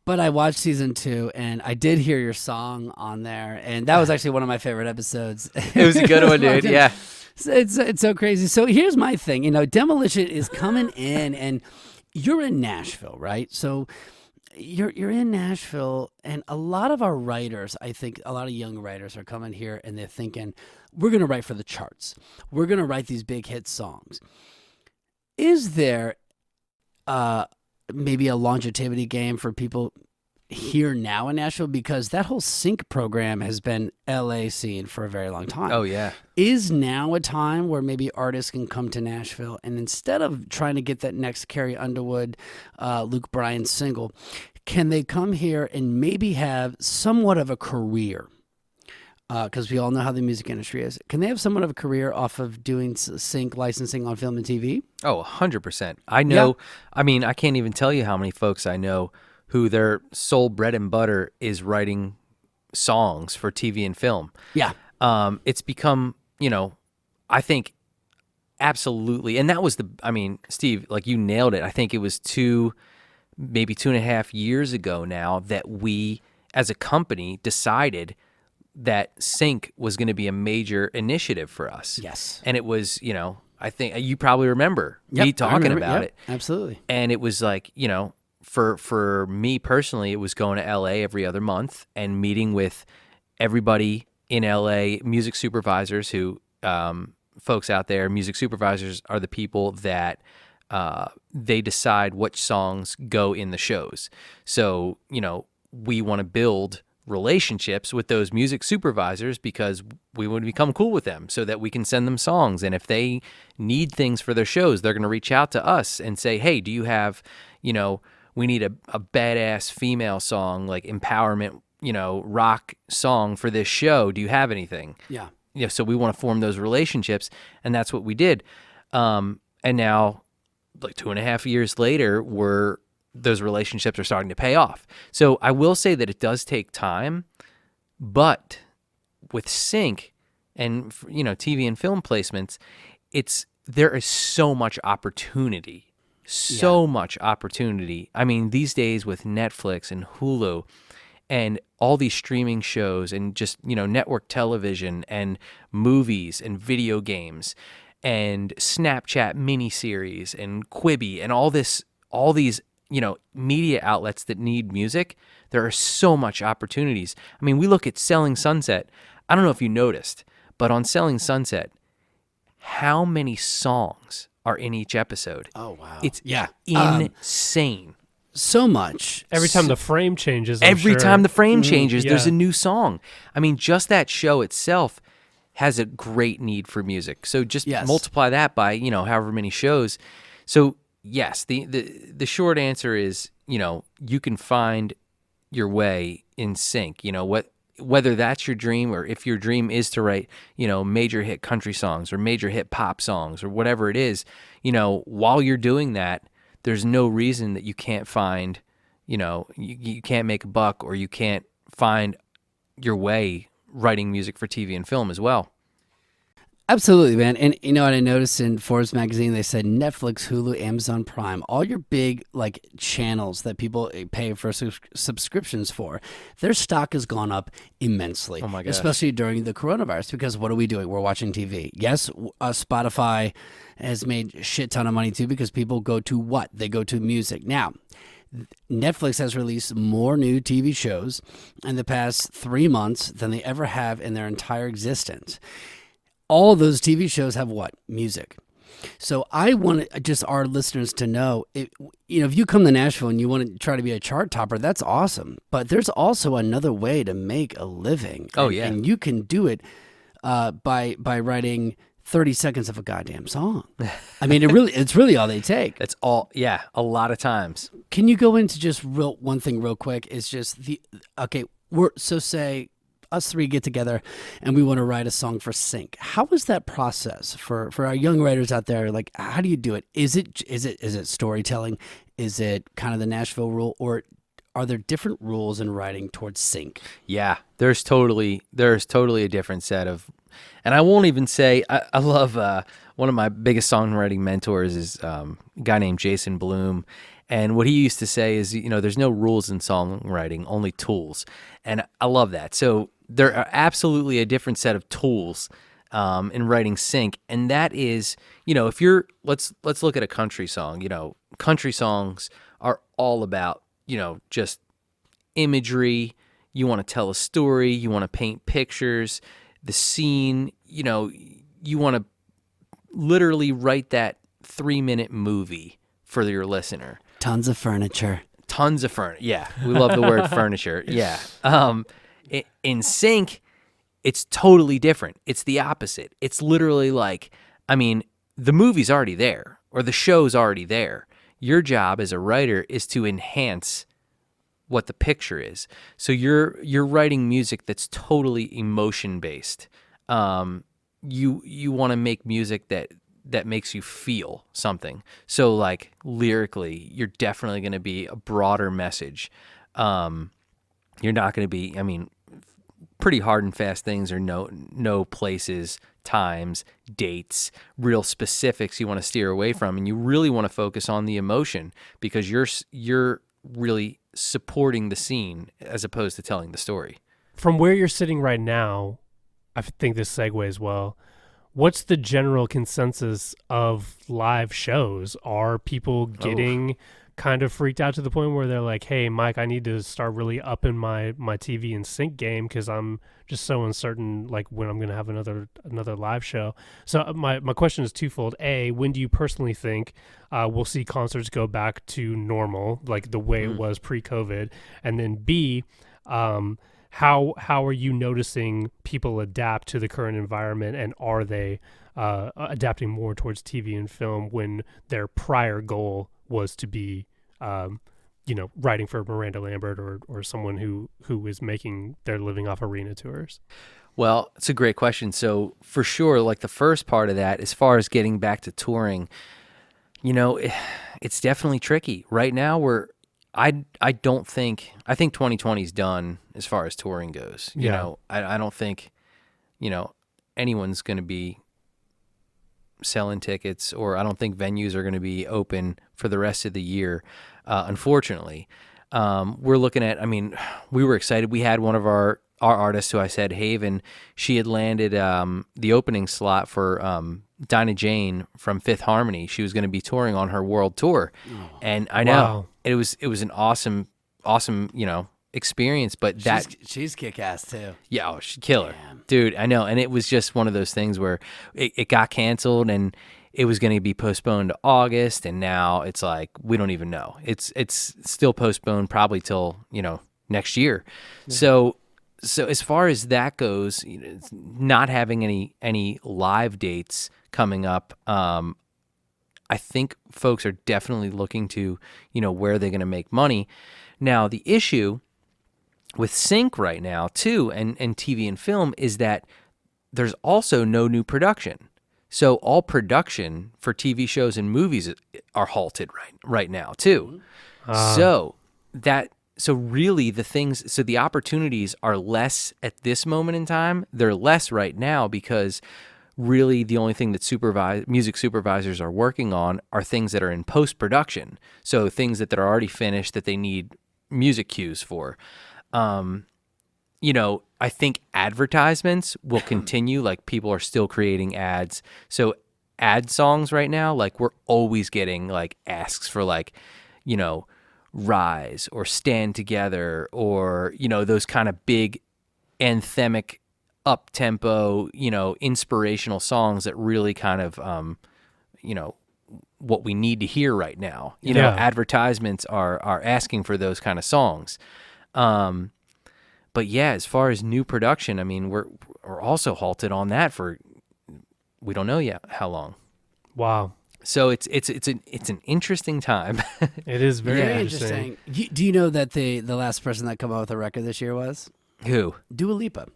But I watched season 2, and I did hear your song on there, and that was actually one of my favorite episodes. It was a good one, dude. Yeah. It's so crazy. So here's my thing. Demolition is coming in, and you're in Nashville, right? So you're in Nashville, and a lot of our writers, I think a lot of young writers are coming here, and they're thinking, we're going to write for the charts. We're going to write these big hit songs. Is there maybe a longevity game for people here now in Nashville? Because that whole sync program has been LA scene for a very long time. Oh, yeah. Is now a time where maybe artists can come to Nashville, and instead of trying to get that next Carrie Underwood, Luke Bryan single, can they come here and maybe have somewhat of a career? Because we all know how the music industry is. Can they have somewhat of a career off of doing sync licensing on film and TV? Oh, 100%. I know. Yeah. I mean, I can't even tell you how many folks I know who their sole bread and butter is writing songs for TV and film. Yeah. It's become, I think absolutely. And that was Steve, like you nailed it. I think it was maybe 2.5 years ago now that we as a company decided that sync was going to be a major initiative for us. Yes. And it was, I think you probably remember me talking about it. Absolutely. And it was like, for me personally, it was going to LA every other month and meeting with everybody in LA, music supervisors who, folks out there, music supervisors are the people that they decide which songs go in the shows. So, we want to build relationships with those music supervisors because we want to become cool with them so that we can send them songs. And if they need things for their shows, they're going to reach out to us and say, hey, do you have, we need a badass female song, like empowerment, rock song for this show. Do you have anything? Yeah. So we want to form those relationships, and that's what we did. And now, like 2.5 years later, those relationships are starting to pay off. So I will say that it does take time, but with sync and TV and film placements, there is so much opportunity. Much opportunity. I mean, these days with Netflix and Hulu and all these streaming shows and just, network television and movies and video games and Snapchat miniseries and Quibi and all these, media outlets that need music, there are so much opportunities. I mean, we look at Selling Sunset. I don't know if you noticed, but on Selling Sunset, how many songs are in each episode? Oh, wow. It's insane. So much. Every time the frame changes. Time the frame changes, there's a new song. I mean, just that show itself has a great need for music. So just multiply that by, however many shows. So yes, the short answer is, you can find your way in sync. Whether that's your dream or if your dream is to write, major hit country songs or major hit pop songs or whatever it is, while you're doing that, there's no reason that you can't find, you can't make a buck or you can't find your way writing music for TV and film as well. Absolutely, man. And what I noticed in Forbes magazine, they said Netflix, Hulu, Amazon Prime, all your big channels that people pay for subscriptions for, their stock has gone up immensely. Oh my gosh. Especially during the coronavirus, because what are we doing? We're watching TV. Yes, Spotify has made a shit ton of money too because people go to what? They go to music. Now, Netflix has released more new TV shows in the past 3 months than they ever have in their entire existence. All those TV shows have what? Music. So I want just our listeners to know, if you come to Nashville and you want to try to be a chart topper, that's awesome. But there's also another way to make a living. Oh, yeah. And you can do it by writing 30 seconds of a goddamn song. I mean, it's really all they take. That's all. Yeah, a lot of times. Can you go into just one thing real quick? It's just say us three get together and we want to write a song for sync. How is that process for our young writers out there? Like, how do you do it? Is it storytelling? Is it kind of the Nashville rule, or are there different rules in writing towards sync? Yeah, there's totally a different set of, and I won't even say, I love, one of my biggest songwriting mentors is a guy named Jason Bloom. And what he used to say is, there's no rules in songwriting, only tools. And I love that. So there are absolutely a different set of tools in writing sync. And that is, if you're, let's look at a country song. Country songs are all about, just imagery. You want to tell a story. You want to paint pictures, the scene, you want to literally write that 3-minute movie for your listener. Tons of furniture. Yeah, we love the word furniture. Yeah. In sync, it's totally different. It's the opposite. It's literally like, the movie's already there or the show's already there. Your job as a writer is to enhance what the picture is. So you're writing music that's totally emotion based. You want to make music that makes you feel something. So like lyrically, you're definitely going to be a broader message. You're not going to be, pretty hard and fast things are no places, times, dates, real specifics you want to steer away from, and you really want to focus on the emotion because you're really supporting the scene as opposed to telling the story. From where you're sitting right now, I think this segues well. What's the general consensus of live shows? Are people getting kind of freaked out to the point where they're like, hey, Mike, I need to start really upping my TV and sync game because I'm just so uncertain like when I'm going to have another live show. So my question is twofold. A, when do you personally think we'll see concerts go back to normal, like the way it was pre-COVID? And then B, how are you noticing people adapt to the current environment, and are they adapting more towards TV and film when their prior goal was to be, writing for Miranda Lambert or someone who is making their living off arena tours? Well, it's a great question. So for sure, like the first part of that, as far as getting back to touring, it's definitely tricky. Right now I think 2020 is done as far as touring goes. I don't think, anyone's going to be selling tickets, or I don't think venues are going to be open for the rest of the year. Unfortunately, we're looking at, we were excited. We had one of our artists who I said, Haven, she had landed the opening slot for Dinah Jane from Fifth Harmony. She was going to be touring on her world tour. And I know it was an awesome, experience, but she's kick-ass too. Yeah, she's killer. Dude, I know. And it was just one of those things where it got canceled and it was going to be postponed to August, and now it's like we don't even know. It's still postponed probably till, next year. Yeah. So as far as that goes, not having any live dates coming up, I think folks are definitely looking to, where they're going to make money. Now, the issue with sync right now, too, and TV and film is that there's also no new production. So all production for TV shows and movies are halted right now, too. So really the opportunities are less at this moment in time. They're less right now because really the only thing that music supervisors are working on are things that are in post-production. So things that are already finished that they need music cues for. I think advertisements will continue. Like people are still creating ads. So ad songs right now, like we're always getting like asks for like, Rise or Stand Together or, those kind of big anthemic up-tempo, inspirational songs that really kind of, what we need to hear right now. Advertisements are asking for those kind of songs. But yeah, as far as new production, we're also halted on that for we don't know yet how long. Wow. So it's an interesting time. It is very interesting. Do you know that the last person that came out with a record this year was who? Dua Lipa.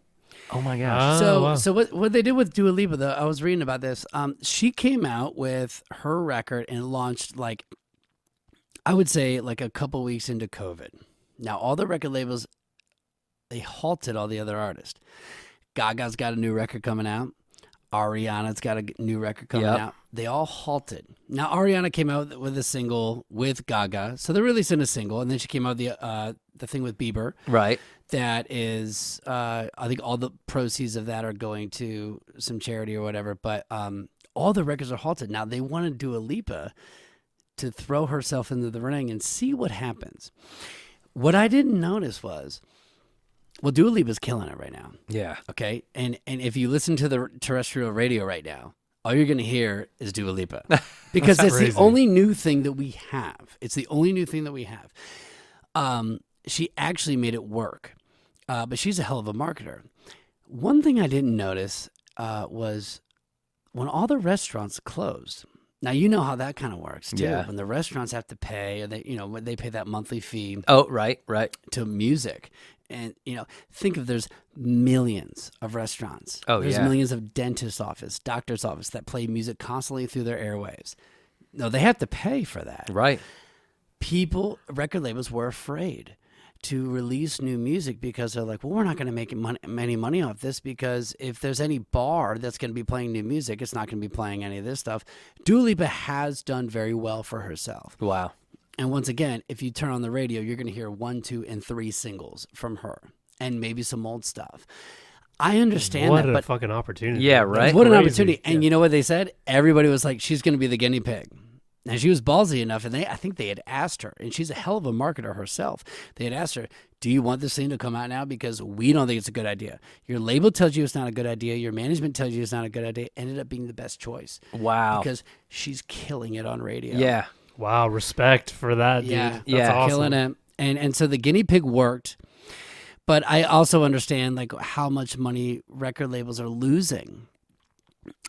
Oh my gosh. So what they did with Dua Lipa, though, I was reading about this. She came out with her record and launched I would say a couple weeks into COVID. Now all the record labels, they halted all the other artists. Gaga's got a new record coming out. Ariana's got a new record coming out. They all halted. Now, Ariana came out with a single with Gaga, so they're releasing a single, and then she came out with the thing with Bieber. Right. That is, I think all the proceeds of that are going to some charity or whatever, but all the records are halted. Now, they want to Dua Lipa to throw herself into the ring and see what happens. What I didn't notice was, well, Dua Lipa's killing it right now. Yeah. Okay? And if you listen to the terrestrial radio right now, all you're going to hear is Dua Lipa. Because it's crazy. the only new thing that we have. It's the only new thing that we have. She actually made it work. But she's a hell of a marketer. One thing I didn't notice was when all the restaurants closed. Now, you know how that kind of works, too. Yeah. When the restaurants have to pay, or when they pay that monthly fee Oh, right. to music. And, think of there's millions of restaurants. Oh, there's yeah. millions of dentist office, doctor's office that play music constantly through their airwaves. No, they have to pay for that. Right. Record labels were afraid to release new music because they're like, well, we're not going to make any money off this, because if there's any bar that's going to be playing new music, it's not going to be playing any of this stuff. Dua Lipa has done very well for herself. Wow. And once again, if you turn on the radio, you're going to hear 1, 2, and 3 singles from her, and maybe some old stuff. I understand What that, a but fucking opportunity. Yeah, right. what an Crazy. opportunity. And you know what they said? Everybody was like, she's going to be the guinea pig. And she was ballsy enough, and I think they had asked her, and she's a hell of a marketer herself. They had asked her, do you want this thing to come out now? Because we don't think it's a good idea. Your label tells you it's not a good idea. Your management tells you it's not a good idea. Ended up being the best choice. Wow. Because she's killing it on radio. Yeah. Wow, respect for that, dude. Yeah. That's Yeah. awesome. Killing it. And so the guinea pig worked. But I also understand how much money record labels are losing.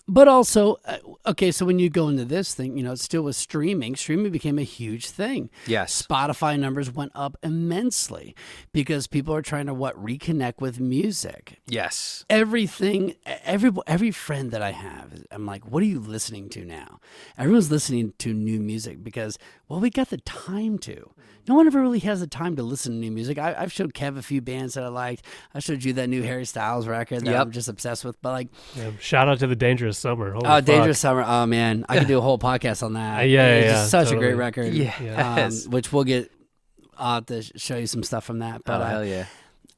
But also, okay, so when you go into this thing, it still was streaming. Streaming became a huge thing. Yes. Spotify numbers went up immensely because people are trying to reconnect with music. Yes. Every friend that I have, I'm like, what are you listening to now? Everyone's listening to new music because, well, we got the time to. No one ever really has the time to listen to new music. I've showed Kev a few bands that I liked. I showed you that new Harry Styles record that I'm just obsessed with. But Yeah, shout out to the Dangerous Summer. Holy oh, fuck. Dangerous Summer. Oh, man. I could do a whole podcast on that. It's just such a great record. Yes. Which we'll get to show you some stuff from that. But hell yeah.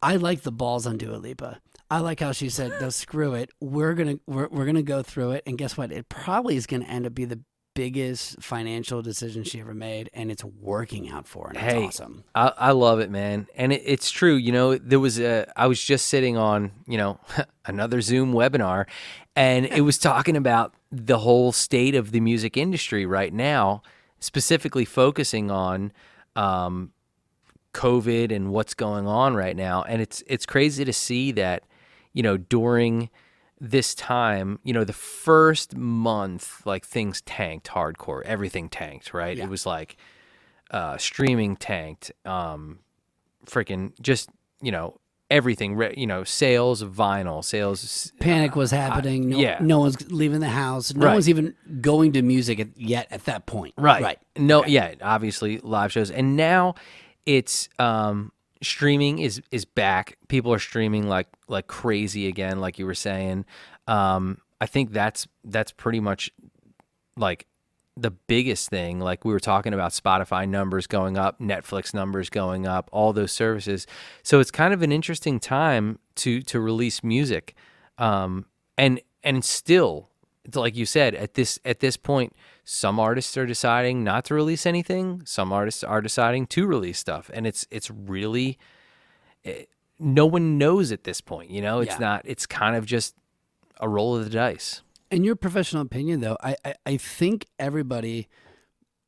I like the balls on Dua Lipa. I like how she said, no, screw it. We're gonna go through it. And guess what? It probably is going to end up being the biggest financial decision she ever made, and it's working out for her, and it's awesome. I love it, man. And it's true. There was I was just sitting on, another Zoom webinar, and it was talking about the whole state of the music industry right now, specifically focusing on COVID and what's going on right now. And it's crazy to see that, during this time, the first month, things tanked hardcore. Everything tanked, right? Yeah. It was streaming tanked, freaking just, everything, sales of vinyl, sales. Panic was happening. No one's leaving the house. No Right. one's even going to music yet at that point. Right. No, yeah, obviously live shows. And now it's streaming is back. People are streaming like crazy again, like you were saying. I think that's pretty much the biggest thing. Like we were talking about Spotify numbers going up, Netflix numbers going up, all those services. So it's kind of an interesting time to release music. And still, like you said, at this point, some artists are deciding not to release anything. Some artists are deciding to release stuff, and it's really no one knows at this point. It's not. It's kind of just a roll of the dice. In your professional opinion, though, I think everybody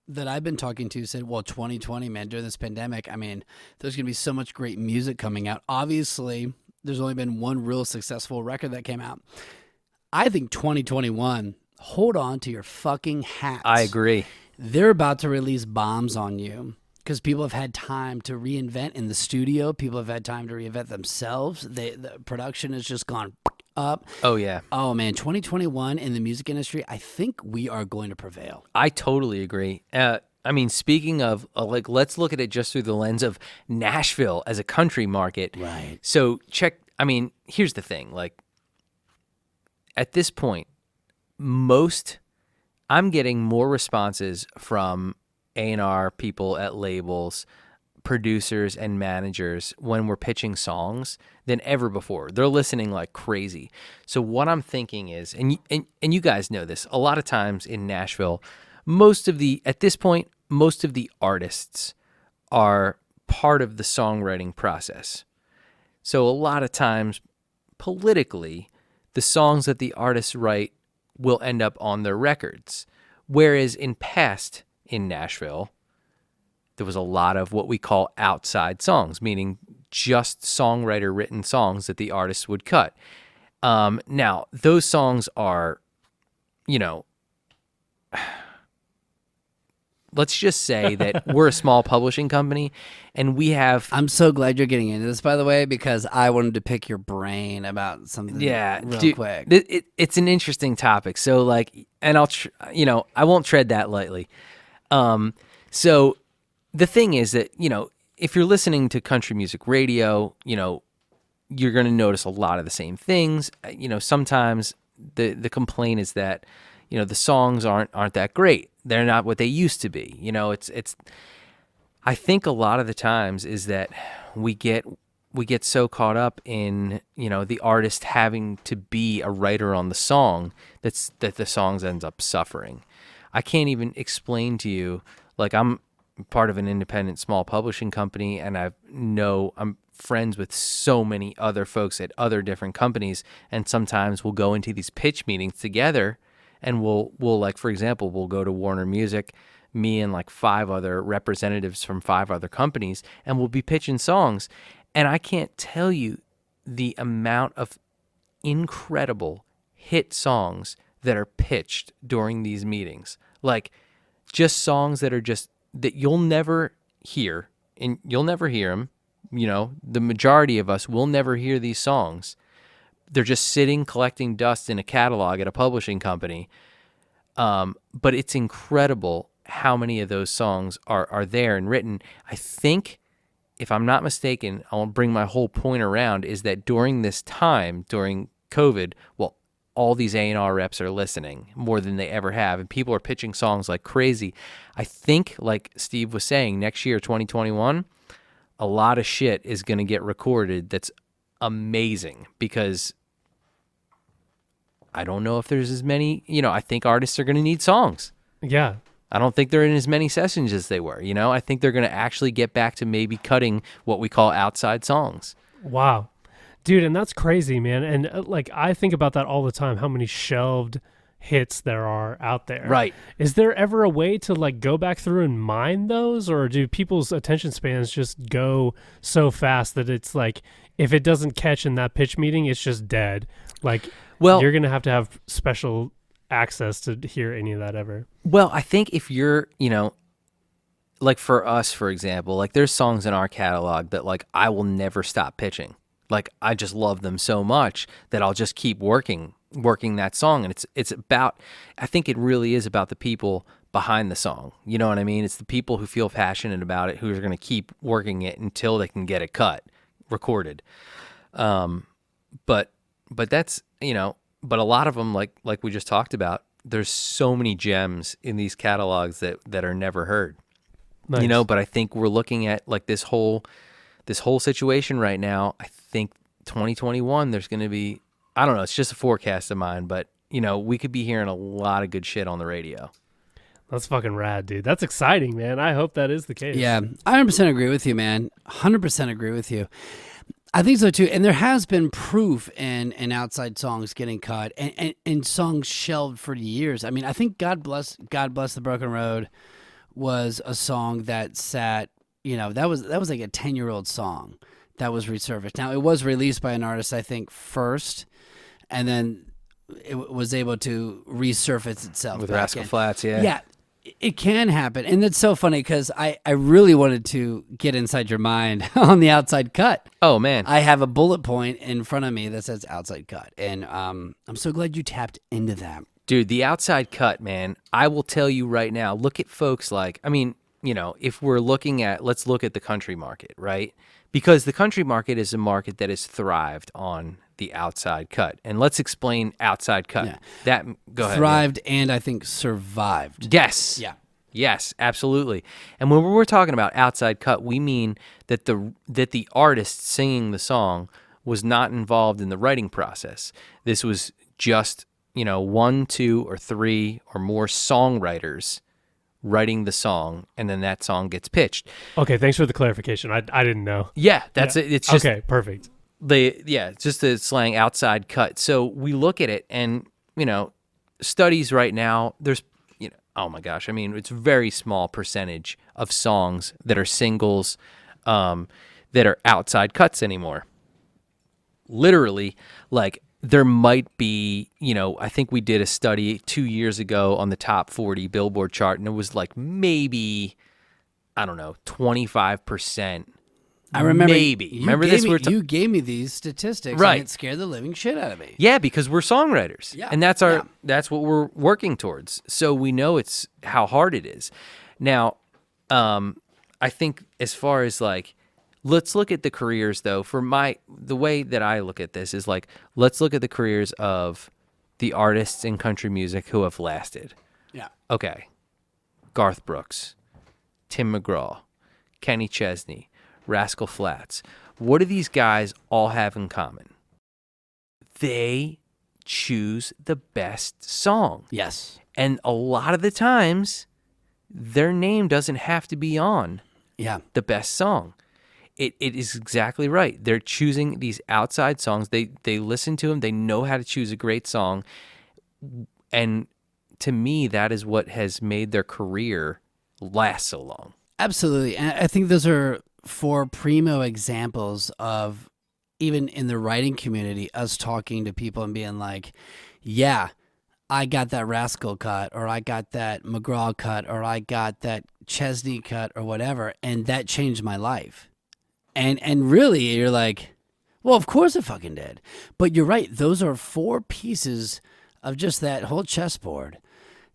that I've been talking to said, well, 2020, man, during this pandemic, I mean, there's going to be so much great music coming out. Obviously, there's only been one real successful record that came out. I think 2021, hold on to your fucking hats. I agree. They're about to release bombs on you because people have had time to reinvent in the studio. People have had time to reinvent themselves. The production has just gone up. Oh, yeah. Oh, man, 2021 in the music industry, I think we are going to prevail. I totally agree. I mean, speaking of, let's look at it just through the lens of Nashville as a country market. Right. So here's the thing. at this point, I'm getting more responses from A&R people at labels, producers and managers when we're pitching songs than ever before. They're listening like crazy. So what I'm thinking is, and you guys know this, a lot of times in Nashville, at this point, most of the artists are part of the songwriting process. So a lot of times, politically, the songs that the artists write will end up on their records. Whereas in Nashville, there was a lot of what we call outside songs, meaning just songwriter written songs that the artists would cut. Now, those songs are, let's just say that we're a small publishing company and we have... I'm so glad you're getting into this, by the way, because I wanted to pick your brain about something real quick. It's an interesting topic. So and I won't tread that lightly. So the thing is that, if you're listening to country music radio, you're going to notice a lot of the same things. Sometimes the complaint is that, the songs aren't that great. They're not what they used to be. I think a lot of the times is that we get so caught up in, the artist having to be a writer on the song that the songs ends up suffering. I can't even explain to you, I'm part of an independent small publishing company, and I'm friends with so many other folks at other different companies, and sometimes we'll go into these pitch meetings together, and we'll for example, we'll go to Warner Music, me and 5 other representatives from 5 other companies, and we'll be pitching songs, and I can't tell you the amount of incredible hit songs that are pitched during these meetings, just songs that you'll never hear, and you'll never hear them. The majority of us will never hear these songs. They're just sitting collecting dust in a catalog at a publishing company. But it's incredible how many of those songs are there and written. I think, if I'm not mistaken, I'll bring my whole point around, is that during this time, during COVID, all these A&R reps are listening more than they ever have, and people are pitching songs like crazy. I think, like Steve was saying, next year, 2021, a lot of shit is going to get recorded that's amazing, because I don't know if there's as many, I think artists are going to need songs. Yeah. I don't think they're in as many sessions as they were, I think they're going to actually get back to maybe cutting what we call outside songs. Wow. Dude, and that's crazy, man. And I think about that all the time, how many shelved hits there are out there. Right. Is there ever a way to go back through and mine those, or do people's attention spans just go so fast that it's if it doesn't catch in that pitch meeting, it's just dead? You're going to have special access to hear any of that ever. Well, I think if you're, for us, for example, there's songs in our catalog that I will never stop pitching. I just love them so much that I'll just keep working that song. And it's about, I think it really is about the people behind the song. You know what I mean? It's the people who feel passionate about it, who are going to keep working it until they can get it recorded. But that's, but a lot of them, like we just talked about, there's so many gems in these catalogs that are never heard. Nice. But I think we're looking at this whole situation right now. I think 2021, there's going to be, I don't know, it's just a forecast of mine, but we could be hearing a lot of good shit on the radio. That's fucking rad, dude. That's exciting, man. I hope that is the case. Yeah, I 100% agree with you, man. 100% agree with you. I think so too. And there has been proof in outside songs getting cut and songs shelved for years. I mean, I think God Bless the Broken Road was a song that sat, that was like a 10-year-old song that was resurfaced. Now, it was released by an artist, I think, first, and then it was able to resurface itself with Rascal Flatts. Yeah, it can happen. And it's so funny because I really wanted to get inside your mind on the outside cut. Oh, man. I have a bullet point in front of me that says outside cut, and I'm so glad you tapped into that. Dude, the outside cut, man, I will tell you right now, look at folks if we're let's look at the country market, right? Because the country market is a market that has thrived on the outside cut. And let's explain outside cut. Yeah. Go ahead. Thrived and I think survived. Yes. Yeah. Yes, absolutely. And when we're talking about outside cut, we mean that the artist singing the song was not involved in the writing process. This was just, 1, 2, or 3 or more songwriters writing the song, and then that song gets pitched. Okay, thanks for the clarification. I didn't know. Yeah, that's it. It's just okay, perfect. it's just the slang outside cut. So we look at it, and studies right now, there's oh my gosh, I mean, it's a very small percentage of songs that are singles that are outside cuts anymore. Literally, like, there might be, I think we did a study 2 years ago on the top 40 Billboard chart, and it was like maybe, 25%. I remember. Maybe. Remember this? You gave me these statistics, right? And it scared the living shit out of me. Yeah, because we're songwriters, and that's what we're working towards. So we know it's how hard it is. Now, I think as far as like, let's look at the careers though. The way that I look at this is like, let's look at the careers of the artists in country music who have lasted. Yeah. Okay. Garth Brooks, Tim McGraw, Kenny Chesney, Rascal Flatts. What do these guys all have in common? They choose the best song. Yes. And a lot of the times, their name doesn't have to be on the best song. It is exactly right. They're choosing these outside songs. They listen to them. They know how to choose a great song. And to me, that is what has made their career last so long. Absolutely. And I think those are 4 primo examples of, even in the writing community, us talking to people and being like, yeah, I got that Rascal cut, or I got that McGraw cut, or I got that Chesney cut, or whatever, and that changed my life. And really, you're like, well, of course it fucking did. But you're right. Those are 4 pieces of just that whole chessboard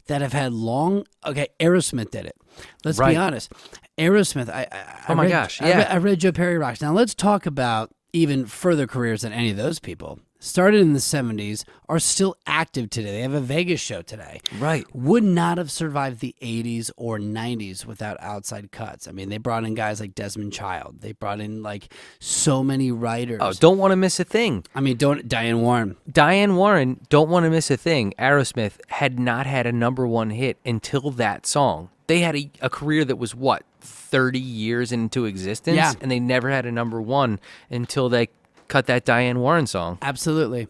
that have had long. Okay, Aerosmith did it. Let's be honest. Aerosmith. I read Joe Perry Rocks. Now let's talk about even further careers than any of those people. Started in the 70s, are still active today. They have a Vegas show today. Right. Would not have survived the 80s or 90s without outside cuts. I mean, they brought in guys like Desmond Child. They brought in like so many writers. Oh, Don't Want to Miss a Thing. I mean, Diane Warren. Diane Warren, Don't Want to Miss a Thing. Aerosmith had not had a number 1 hit until that song. They had a career that was, 30 years into existence? Yeah. And they never had a number 1 until they cut that Diane Warren song. Absolutely.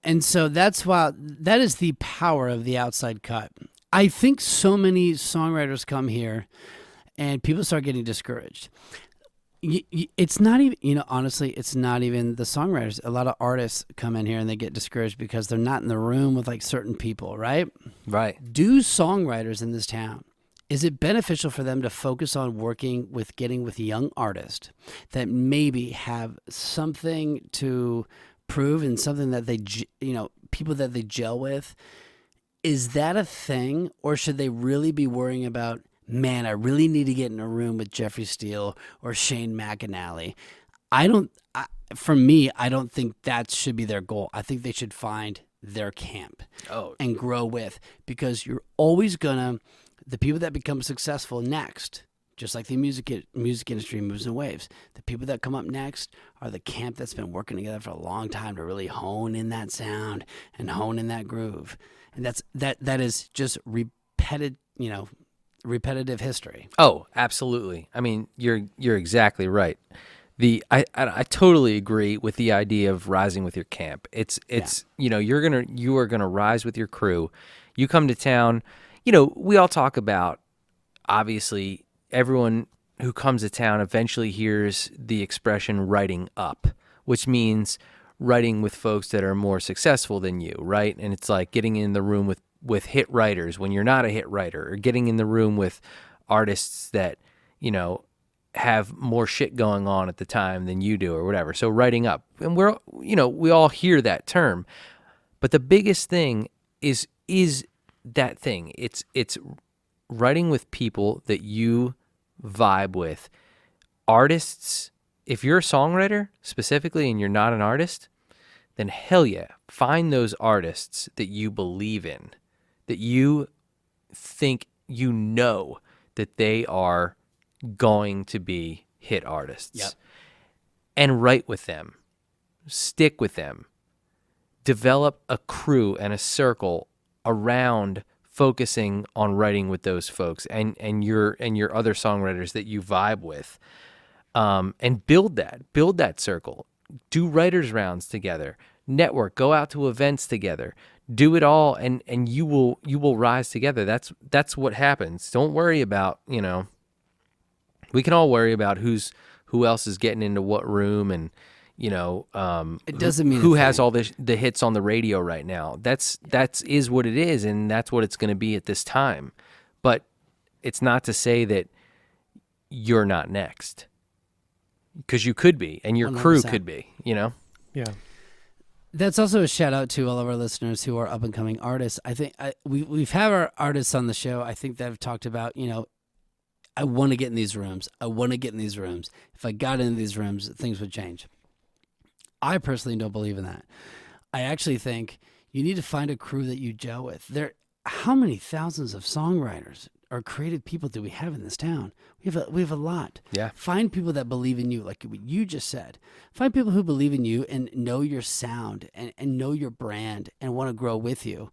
And so that is the power of the outside cut. I think so many songwriters come here and people start getting discouraged. It's not even, honestly, it's not even the songwriters. A lot of artists come in here and they get discouraged because they're not in the room with like certain people, right? Right. Do songwriters in this town, is it beneficial for them to focus on getting with young artists that maybe have something to prove and something that they, people that they gel with? Is that a thing? Or should they really be worrying about, man, I really need to get in a room with Jeffrey Steele or Shane McAnally? For me, I don't think that should be their goal. I think they should find their camp and grow with, because you're always the people that become successful next, just like the music industry moves in waves, the people that come up next are the camp that's been working together for a long time to really hone in that sound and hone in that groove. And that is just repetitive history. Oh, absolutely. I mean, you're exactly right. I totally agree with the idea of rising with your camp. It's you are gonna rise with your crew. You come to town. We all talk about, obviously, everyone who comes to town eventually hears the expression writing up, which means writing with folks that are more successful than you, right? And it's like getting in the room with hit writers when you're not a hit writer, or getting in the room with artists that, have more shit going on at the time than you do or whatever. So writing up. And we all hear that term. But the biggest thing is that thing. It's writing with people that you vibe with. Artists, if you're a songwriter specifically and you're not an artist, then hell yeah, find those artists that you believe in, that you think that they are going to be hit artists. Yep. And write with them. Stick with them. Develop a crew and a circle around focusing on writing with those folks and your other songwriters that you vibe with. And build that circle. Do writers rounds together. Network. Go out to events together. Do it all, and you will rise together. That's what happens. Don't worry about, we can all worry about who else is getting into what room, and it doesn't mean who has all the hits on the radio right now. That is what it is, and that's what it's going to be at this time. But it's not to say that you're not next, because you could be, and your 100%. crew could be. Yeah. That's also a shout out to all of our listeners who are up and coming artists. I think we've had our artists on the show. I think that have talked about, I want to get in these rooms. I want to get in these rooms. If I got into these rooms, things would change. I personally don't believe in that. I actually think you need to find a crew that you gel with. How many thousands of songwriters or creative people do we have in this town? We have a lot. Yeah. Find people that believe in you, like what you just said. Find people who believe in you and know your sound and know your brand and want to grow with you.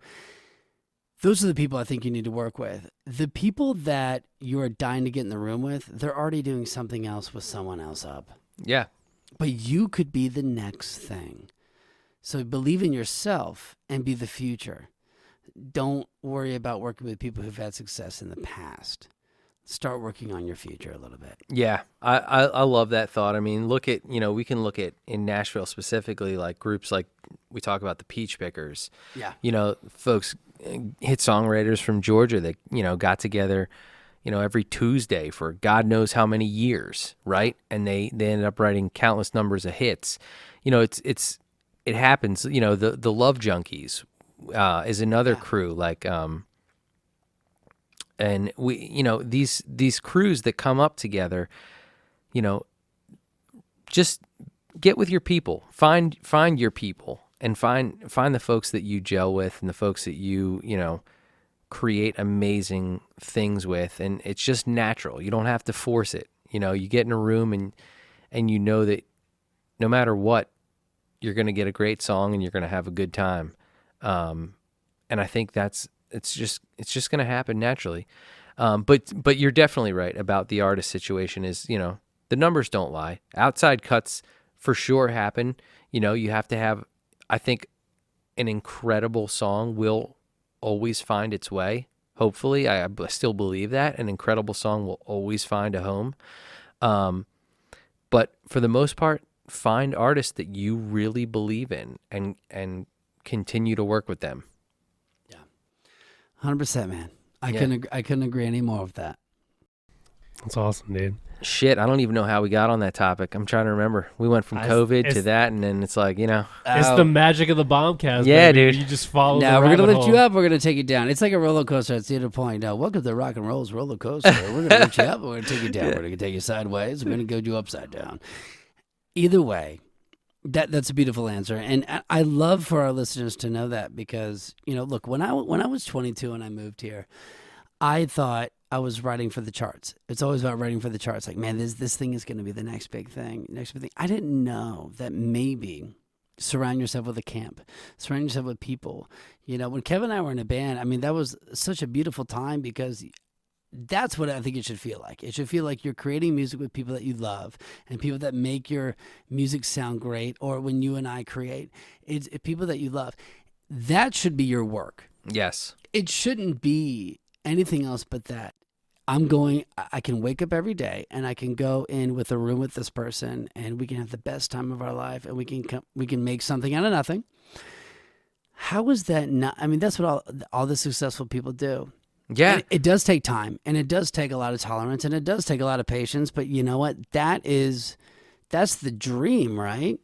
Those are the people I think you need to work with. The people that you are dying to get in the room with, they're already doing something else with someone else up. Yeah. But you could be the next thing. So believe in yourself and be the future. Don't worry about working with people who've had success in the past. Start working on your future a little bit. Yeah, I love that thought. I mean, we can look at in Nashville specifically, like groups like we talk about the Peach Pickers. Yeah. Folks, hit songwriters from Georgia that, got together, every Tuesday for God knows how many years, right? And they ended up writing countless numbers of hits. It happens. The Love Junkies is another crew, like and we, these crews that come up together, just get with your people, find your people, and find the folks that you gel with and the folks that you create amazing things with, and it's just natural. You don't have to force it. You get in a room and you know that no matter what, you're going to get a great song and you're going to have a good time. And I think it's just going to happen naturally. But you're definitely right about the artist situation is, the numbers don't lie. Outside cuts for sure happen. You have to have, I think, an incredible song will always find its way. Hopefully, I still believe that an incredible song will always find a home. But for the most part, find artists that you really believe in and continue to work with them. Yeah. 100%, man. I couldn't agree any more with that. That's awesome, dude. Shit, I don't even know how we got on that topic. I'm trying to remember. We went from COVID to that, and then it's like, It's the magic of the BombCast. Yeah, baby. dude. You just follow. Now the we're gonna rabbit lift you hole. up. We're gonna take you down. It's like a roller coaster at Cedar Point. Now, welcome to Rock and Roll's roller coaster. We're gonna lift you up. We're gonna take you down. We're gonna take you sideways. We're gonna go you upside down. Either way, that's a beautiful answer, and I love for our listeners to know that because look, when I was 22 and I moved here, I thought I was writing for the charts. It's always about writing for the charts. Like, man, this thing is going to be the next big thing. I didn't know that maybe surround yourself with a camp, surround yourself with people. When Kevin and I were in a band, I mean, that was such a beautiful time because that's what I think it should feel like. It should feel like you're creating music with people that you love and people that make your music sound great. Or when you and I create, it's people that you love. That should be your work. Yes. It shouldn't be anything else but that. I can wake up every day and I can go in with a room with this person and we can have the best time of our life and we can make something out of nothing. How is that not? I mean, that's what all the successful people do. Yeah. And it does take time and it does take a lot of tolerance and it does take a lot of patience, but you know what? That's the dream, right?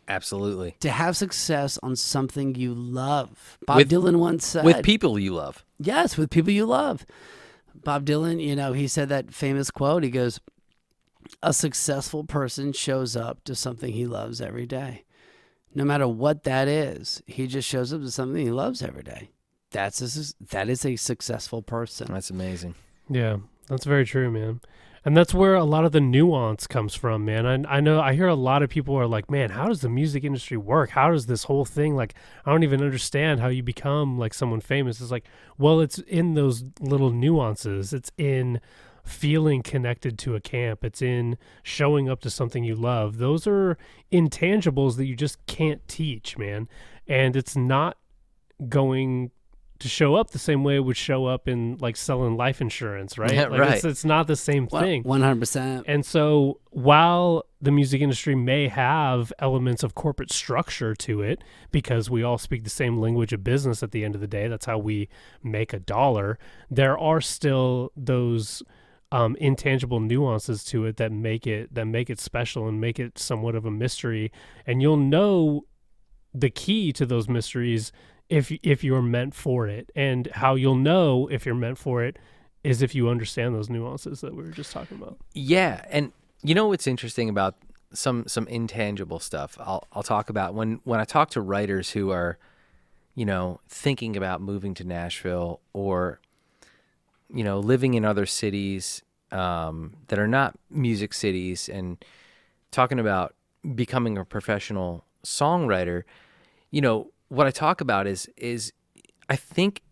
Absolutely. To have success on something you love. Bob Dylan once said. With people you love. Yes, with people you love. Bob Dylan, he said that famous quote. He goes, a successful person shows up to something he loves every day. no matter what that is, he just shows up to something he loves every day. That is a successful person. That's amazing. Yeah, that's very true, man. And that's where a lot of the nuance comes from, man. I hear a lot of people are like, man, how does the music industry work? How does this whole thing, like, I don't even understand how you become like someone famous. It's like, well, it's in those little nuances. It's in feeling connected to a camp. It's in showing up to something you love. Those are intangibles that you just can't teach, man. And it's not going to show up the same way it would show up in like selling life insurance, right? Yeah, like right. It's not the same thing. 100%. And so while the music industry may have elements of corporate structure to it, because we all speak the same language of business at the end of the day, that's how we make a dollar, there are still those intangible nuances to it that make it special and make it somewhat of a mystery. And you'll know the key to those mysteries if you're meant for it. And how you'll know if you're meant for it is if you understand those nuances that we were just talking about. Yeah, and you know what's interesting about some intangible stuff I'll talk about when I talk to writers who are, thinking about moving to Nashville or, living in other cities that are not music cities and talking about becoming a professional songwriter. What I talk about is I think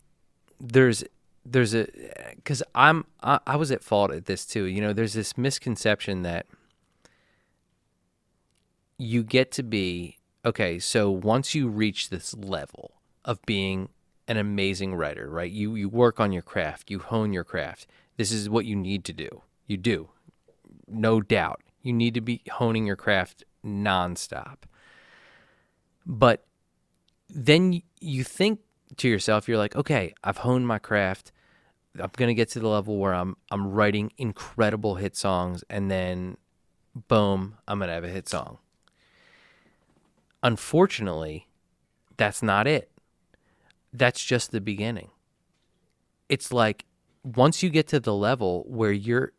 there's a, because I was at fault at this too. There's this misconception that you get to be, okay, so once you reach this level of being an amazing writer, right? You work on your craft, you hone your craft. This is what you need to do. You do. No doubt. You need to be honing your craft nonstop. But then you think to yourself, you're like, okay, I've honed my craft. I'm going to get to the level where I'm writing incredible hit songs, and then boom, I'm going to have a hit song. Unfortunately, that's not it. That's just the beginning. It's like once you get to the level where you're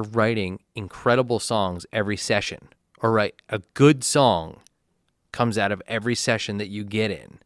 writing incredible songs every session, or right, a good song comes out of every session that you get in.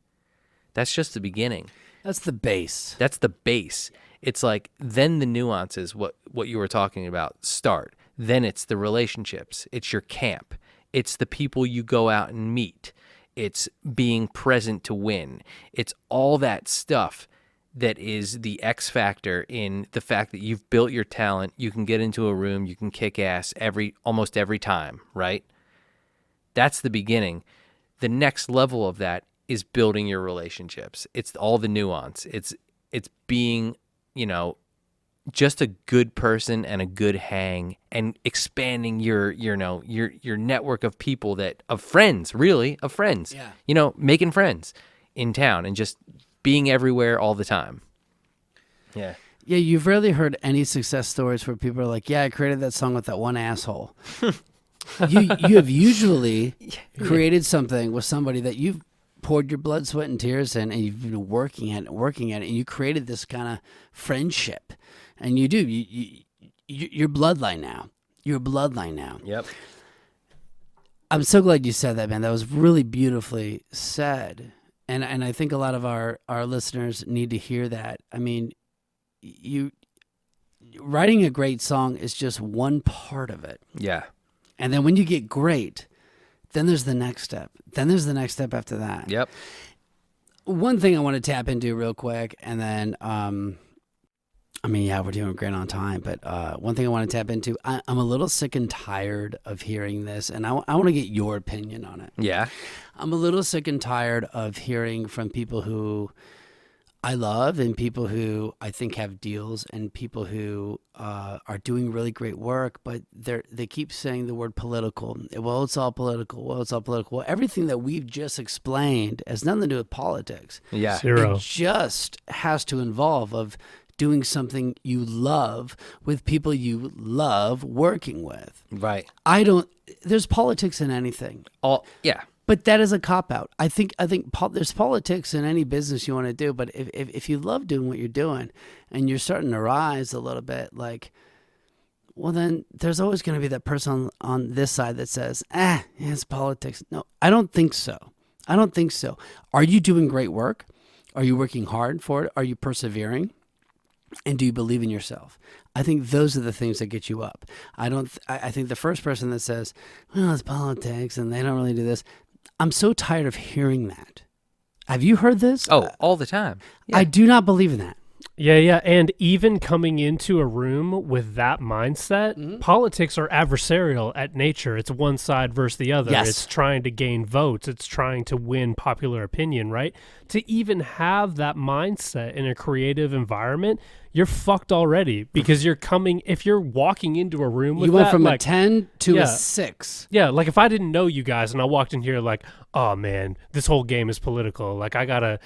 That's just the beginning. That's the base. That's the base. It's like then the nuances, what you were talking about, start. Then it's the relationships. It's your camp. It's the people you go out and meet. It's being present to win. It's all that stuff that is the X factor in the fact that you've built your talent. You can get into a room, you can kick ass almost every time, right? That's the beginning. The next level of that is building your relationships. It's all the nuance. It's being, just a good person and a good hang, and expanding your network of people of friends. Yeah. Making friends in town and just being everywhere all the time. Yeah. Yeah, you've rarely heard any success stories where people are like, yeah, I created that song with that one asshole. You have usually created something with somebody that you've poured your blood, sweat, and tears in, and you've been working at it, and you created this kind of friendship. And you're bloodline now. You're bloodline now. Yep. I'm so glad you said that, man. That was really beautifully said. And I think a lot of our listeners need to hear that. I mean, writing a great song is just one part of it. Yeah. And then when you get great, then there's the next step. Then there's the next step after that. Yep. One thing I want to tap into real quick, and then, we're doing great on time, but one thing I want to tap into, I'm a little sick and tired of hearing this, and I want to get your opinion on it. Yeah. I'm a little sick and tired of hearing from people who I love, and people who I think have deals, and people who are doing really great work, but they keep saying the word political. Well, it's all political. Well, everything that we've just explained has nothing to do with politics. Yeah. Zero. It just has to involve of doing something you love with people you love working with. Right. There's politics in anything. Yeah. But that is a cop-out. I think there's politics in any business you want to do, but if you love doing what you're doing and you're starting to rise a little bit, like, well, then there's always going to be that person on this side that says, it's politics. No, I don't think so. I don't think so. Are you doing great work? Are you working hard for it? Are you persevering? And do you believe in yourself? I think those are the things that get you up. I think the first person that says, well, it's politics and they don't really do this. I'm so tired of hearing that. Have you heard this? Oh, all the time. Yeah. I do not believe in that. Yeah. And even coming into a room with that mindset, politics are adversarial at nature. It's one side versus the other. Yes. It's trying to gain votes. It's trying to win popular opinion, right? To even have that mindset in a creative environment, you're fucked already because if you're walking into a room with You went that, from like, a 10 to yeah. a 6. Yeah, like if I didn't know you guys and I walked in here like, oh man, this whole game is political. Like I gotta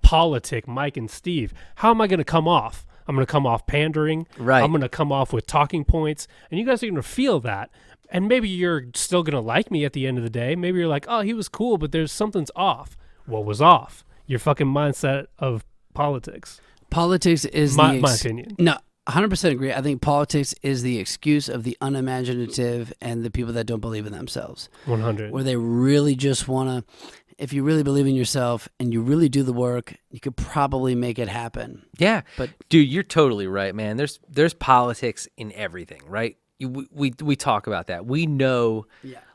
politic Mike and Steve. How am I gonna come off? I'm gonna come off pandering. Right. I'm gonna come off with talking points, and you guys are gonna feel that. And maybe you're still gonna like me at the end of the day. Maybe you're like, oh, he was cool, but there's something's off. What was off? Your fucking mindset of politics. Politics is my opinion. No, 100% agree. I think politics is the excuse of the unimaginative and the people that don't believe in themselves. 100. Where they really just want to, if you really believe in yourself and you really do the work, you could probably make it happen. Yeah, But dude, you're totally right, man. There's politics in everything, right? We talk about that. We know,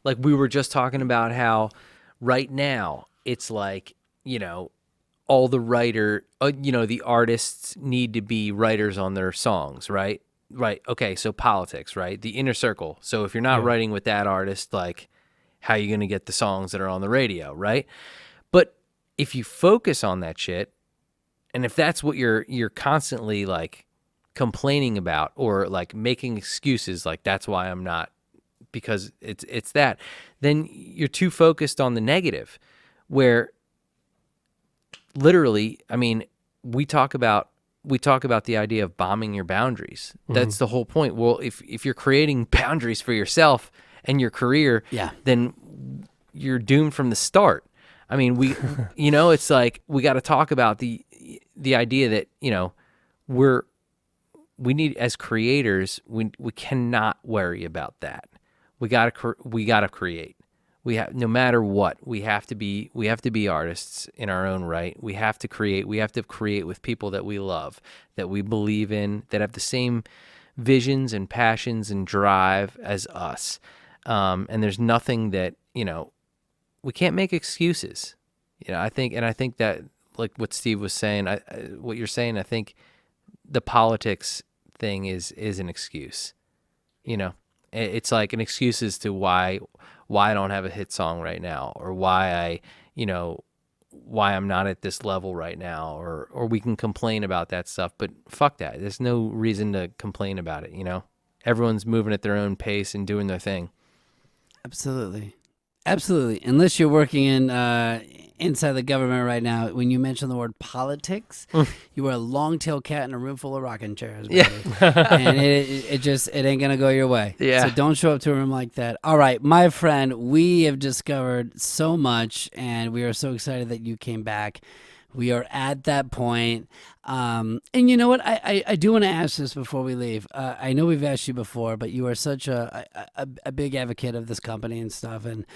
like we were just talking about how right now it's like, all the the artists need to be writers on their songs, right? Right. Okay. So politics, right? The inner circle. So if you're not writing with that artist, like how are you going to get the songs that are on the radio, right? But if you focus on that shit, and if that's what you're constantly like complaining about or like making excuses, like that's why I'm not, because it's that, then you're too focused on the negative, where literally, I mean, we talk about the idea of bombing your boundaries. That's the whole point. Well, if you're creating boundaries for yourself and your career, then you're doomed from the start. I mean, it's like we got to talk about the idea that, we need, as creators, we cannot worry about that. We got to create. We have, no matter what, we have to be artists in our own right. We have to create. We have to create with people that we love, that we believe in, that have the same visions and passions and drive as us. And there's nothing that, we can't make excuses. I think that, like what Steve was saying, what you're saying, I think the politics thing is an excuse. It's like an excuse as to why I don't have a hit song right now, or why why I'm not at this level right now, or we can complain about that stuff, but fuck that. There's no reason to complain about it, Everyone's moving at their own pace and doing their thing. Absolutely. Unless you're working in inside the government right now, when you mention the word politics, you are a long-tailed cat in a room full of rocking chairs, baby. And it ain't gonna go your way. Yeah. So don't show up to a room like that. All right, my friend, we have discovered so much, and we are so excited that you came back. We are at that point. And you know what? I do want to ask this before we leave. I know we've asked you before, but you are such a big advocate of this company and stuff. And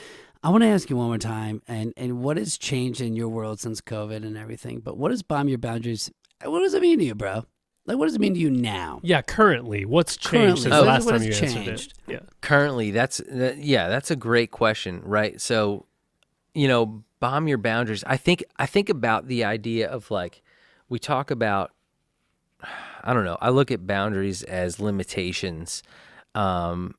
I want to ask you one more time, and what has changed in your world since COVID and everything? But what does Bomb Your Boundaries, what does it mean to you, bro? Like, what does it mean to you now? Yeah, currently. What's changed since the last time you answered it? Yeah. Currently, that's a great question, right? So, Bomb Your Boundaries. I think about the idea of, like, we talk about, I don't know, I look at boundaries as limitations. And,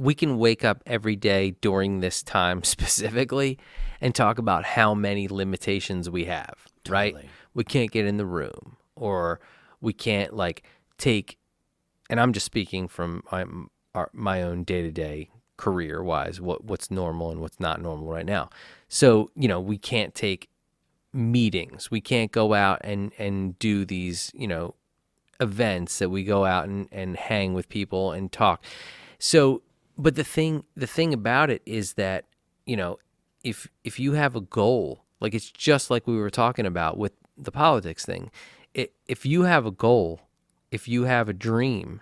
we can wake up every day during this time specifically and talk about how many limitations we have, right? We can't get in the room, or we can't, like, take, and I'm just speaking from my own day-to-day career-wise, what's normal and what's not normal right now. So, we can't take meetings. We can't go out and do these, events that we go out and hang with people and talk. So, but the thing about it is that, if you have a goal, like, it's just like we were talking about with the politics thing. If you have a goal, if you have a dream,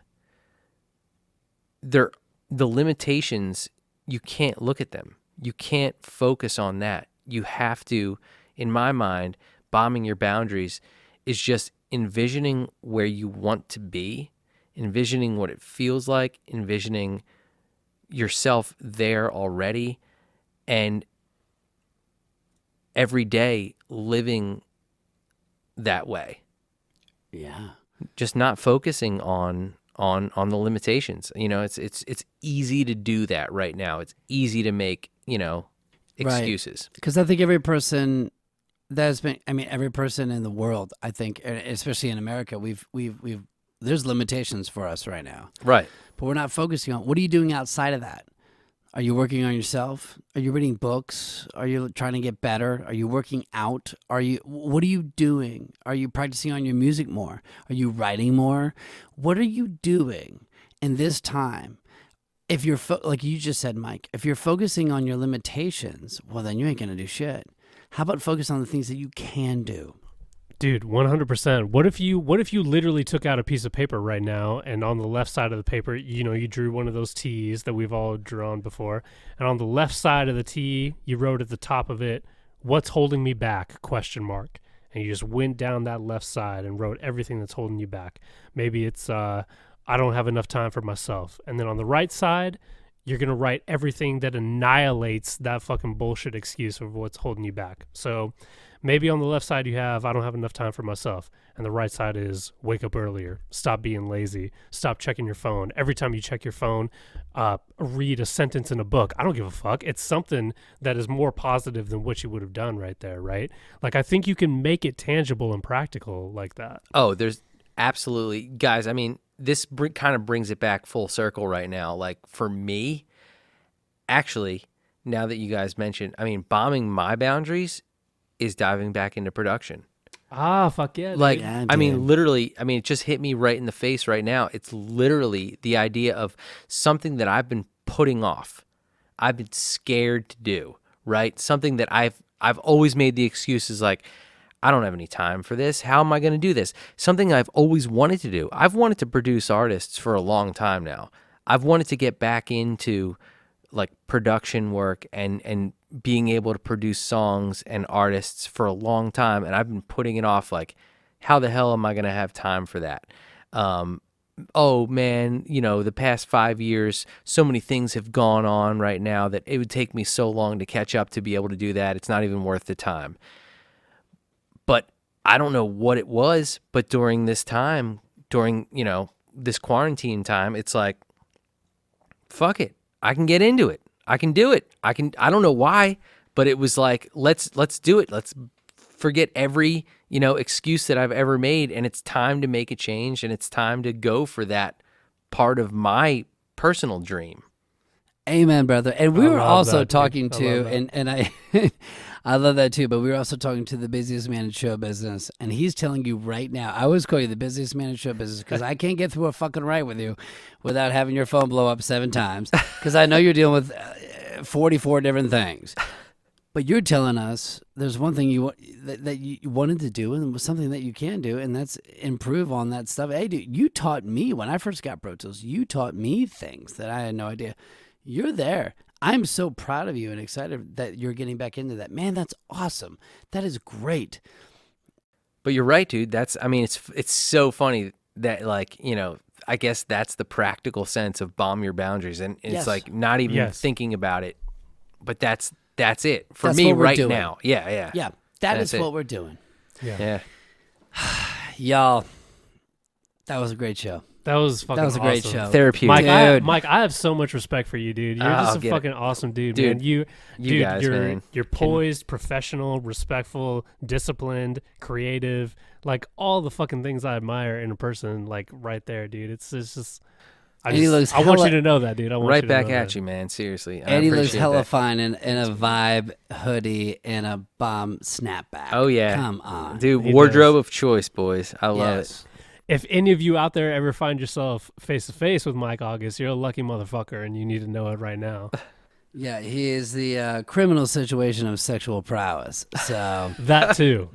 the limitations, you can't look at them you can't focus on that. You have to, in my mind, bombing your boundaries is just envisioning where you want to be, envisioning what it feels like, envisioning yourself there already, and every day living that way. Yeah. Just not focusing on the limitations. It's easy to do that right now. It's easy to make, excuses. Because I think every person every person in the world, I think, especially in America, we've there's limitations for us right now. Right. But we're not focusing on, what are you doing outside of that? Are you working on yourself? Are you reading books? Are you trying to get better? Are you working out? What are you doing? Are you practicing on your music more? Are you writing more? What are you doing in this time? If you're, like you just said, Mike, if you're focusing on your limitations, well, then you ain't going to do shit. How about focus on the things that you can do? Dude, 100%. What if you literally took out a piece of paper right now, and on the left side of the paper, you drew one of those T's that we've all drawn before, and on the left side of the T, you wrote at the top of it, "What's holding me back?" ? And you just went down that left side and wrote everything that's holding you back. Maybe it's I don't have enough time for myself. And then on the right side, you're going to write everything that annihilates that fucking bullshit excuse of what's holding you back. So maybe on the left side you have, I don't have enough time for myself. And the right side is, wake up earlier, stop being lazy, stop checking your phone. Every time you check your phone, read a sentence in a book. I don't give a fuck. It's something that is more positive than what you would have done right there, right? Like, I think you can make it tangible and practical like that. Oh, there's absolutely, guys, I mean, this kind of brings it back full circle right now. Like, for me, actually, now that you guys mentioned, I mean, bombing my boundaries is diving back into production. Ah, fuck yeah. Like, Yeah, I mean, dude. literally, it just hit me right in the face right now. It's literally the idea of something that I've been putting off. I've been scared to do, right? Something that I've always made the excuses like, I don't have any time for this. How am I going to do this? Something I've always wanted to do. I've wanted to produce artists for a long time now. I've wanted to get back into like production work and being able to produce songs and artists for a long time. And I've been putting it off like, how the hell am I going to have time for that? Oh man, the past 5 years, so many things have gone on right now that it would take me so long to catch up to be able to do that. It's not even worth the time. But I don't know what it was, but during this time, this quarantine time, it's like, fuck it. I can get into it. I can do it. I don't know why, but it was like, let's do it. Let's forget every, excuse that I've ever made, and it's time to make a change, and it's time to go for that part of my personal dream. Amen, brother. And we were also talking to, to, and I I love that too, but we were also talking to the busiest man in show business, and he's telling you right now, I always call you the busiest man in show business because I can't get through a fucking write with you without having your phone blow up 7 times because I know you're dealing with 44 different things. But you're telling us there's one thing that you wanted to do, and it was something that you can do, and that's improve on that stuff. Hey, dude, you taught me when I first got Pro Tools. You taught me things that I had no idea. You're there. I'm so proud of you and excited that you're getting back into that. Man, that's awesome. That is great. But you're right, dude. It's so funny that I guess that's the practical sense of bomb your boundaries, and it's Yes. like not even Yes. thinking about it. But that's it for That's me what we're right doing. now. Yeah. Yeah, That's what it. we're doing. Yeah. Y'all, that was a great show. That was fucking That was a great awesome. show. Therapeutic. Dude. I have so much respect for you, dude. You're I'll just a get it. fucking awesome dude, Dude, man. you guys, man. You're poised, professional, respectful, disciplined, creative, like all the fucking things I admire in a person, like right there, dude. It's just I And he looks want you hella- to know that, dude. I want Right you to back know at that. you, man. Seriously. I And he looks appreciate hella that. fine in a Vibe hoodie and a bomb snapback. Oh, yeah. Come on. Dude, He wardrobe does. of choice, boys. I love it. Yes. If any of you out there ever find yourself face to face with Mike August, you're a lucky motherfucker, and you need to know it right now. Yeah, he is the criminal situation of sexual prowess. So That too.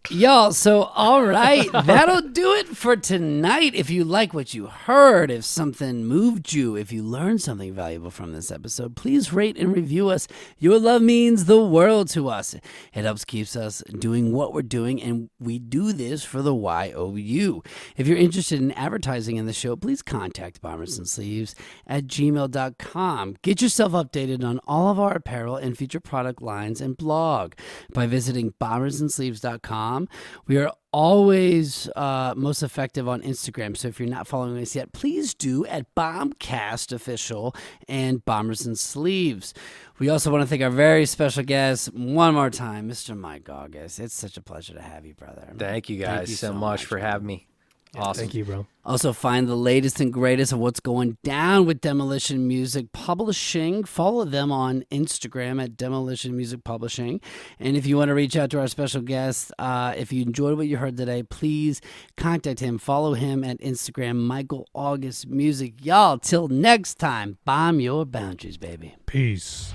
y'all, so all right, that'll do it for tonight. If you like what you heard, if something moved you, if you learned something valuable from this episode, please rate and review us. Your love means the world to us. It helps keeps us doing what we're doing, and we do this for the YOU. If you're interested in advertising in the show, please contact bombersandsleeves@gmail.com. Get yourself updated on all of our apparel and future product lines and blog by visiting bombersandsleeves.com. We are always most effective on Instagram, so if you're not following us yet, please do at BombCast Official and Bombers and Sleeves. We also want to thank our very special guest one more time, Mr. Mike August. It's such a pleasure to have you, brother. Thank you guys Thank you so much for having me. Awesome. Thank you, bro. Also, find the latest and greatest of what's going down with Demolition Music Publishing. Follow them on Instagram at Demolition Music Publishing. And if you want to reach out to our special guest, if you enjoyed what you heard today, please contact him. Follow him at Instagram, Michael August Music. Y'all, till next time, bomb your boundaries, baby. Peace.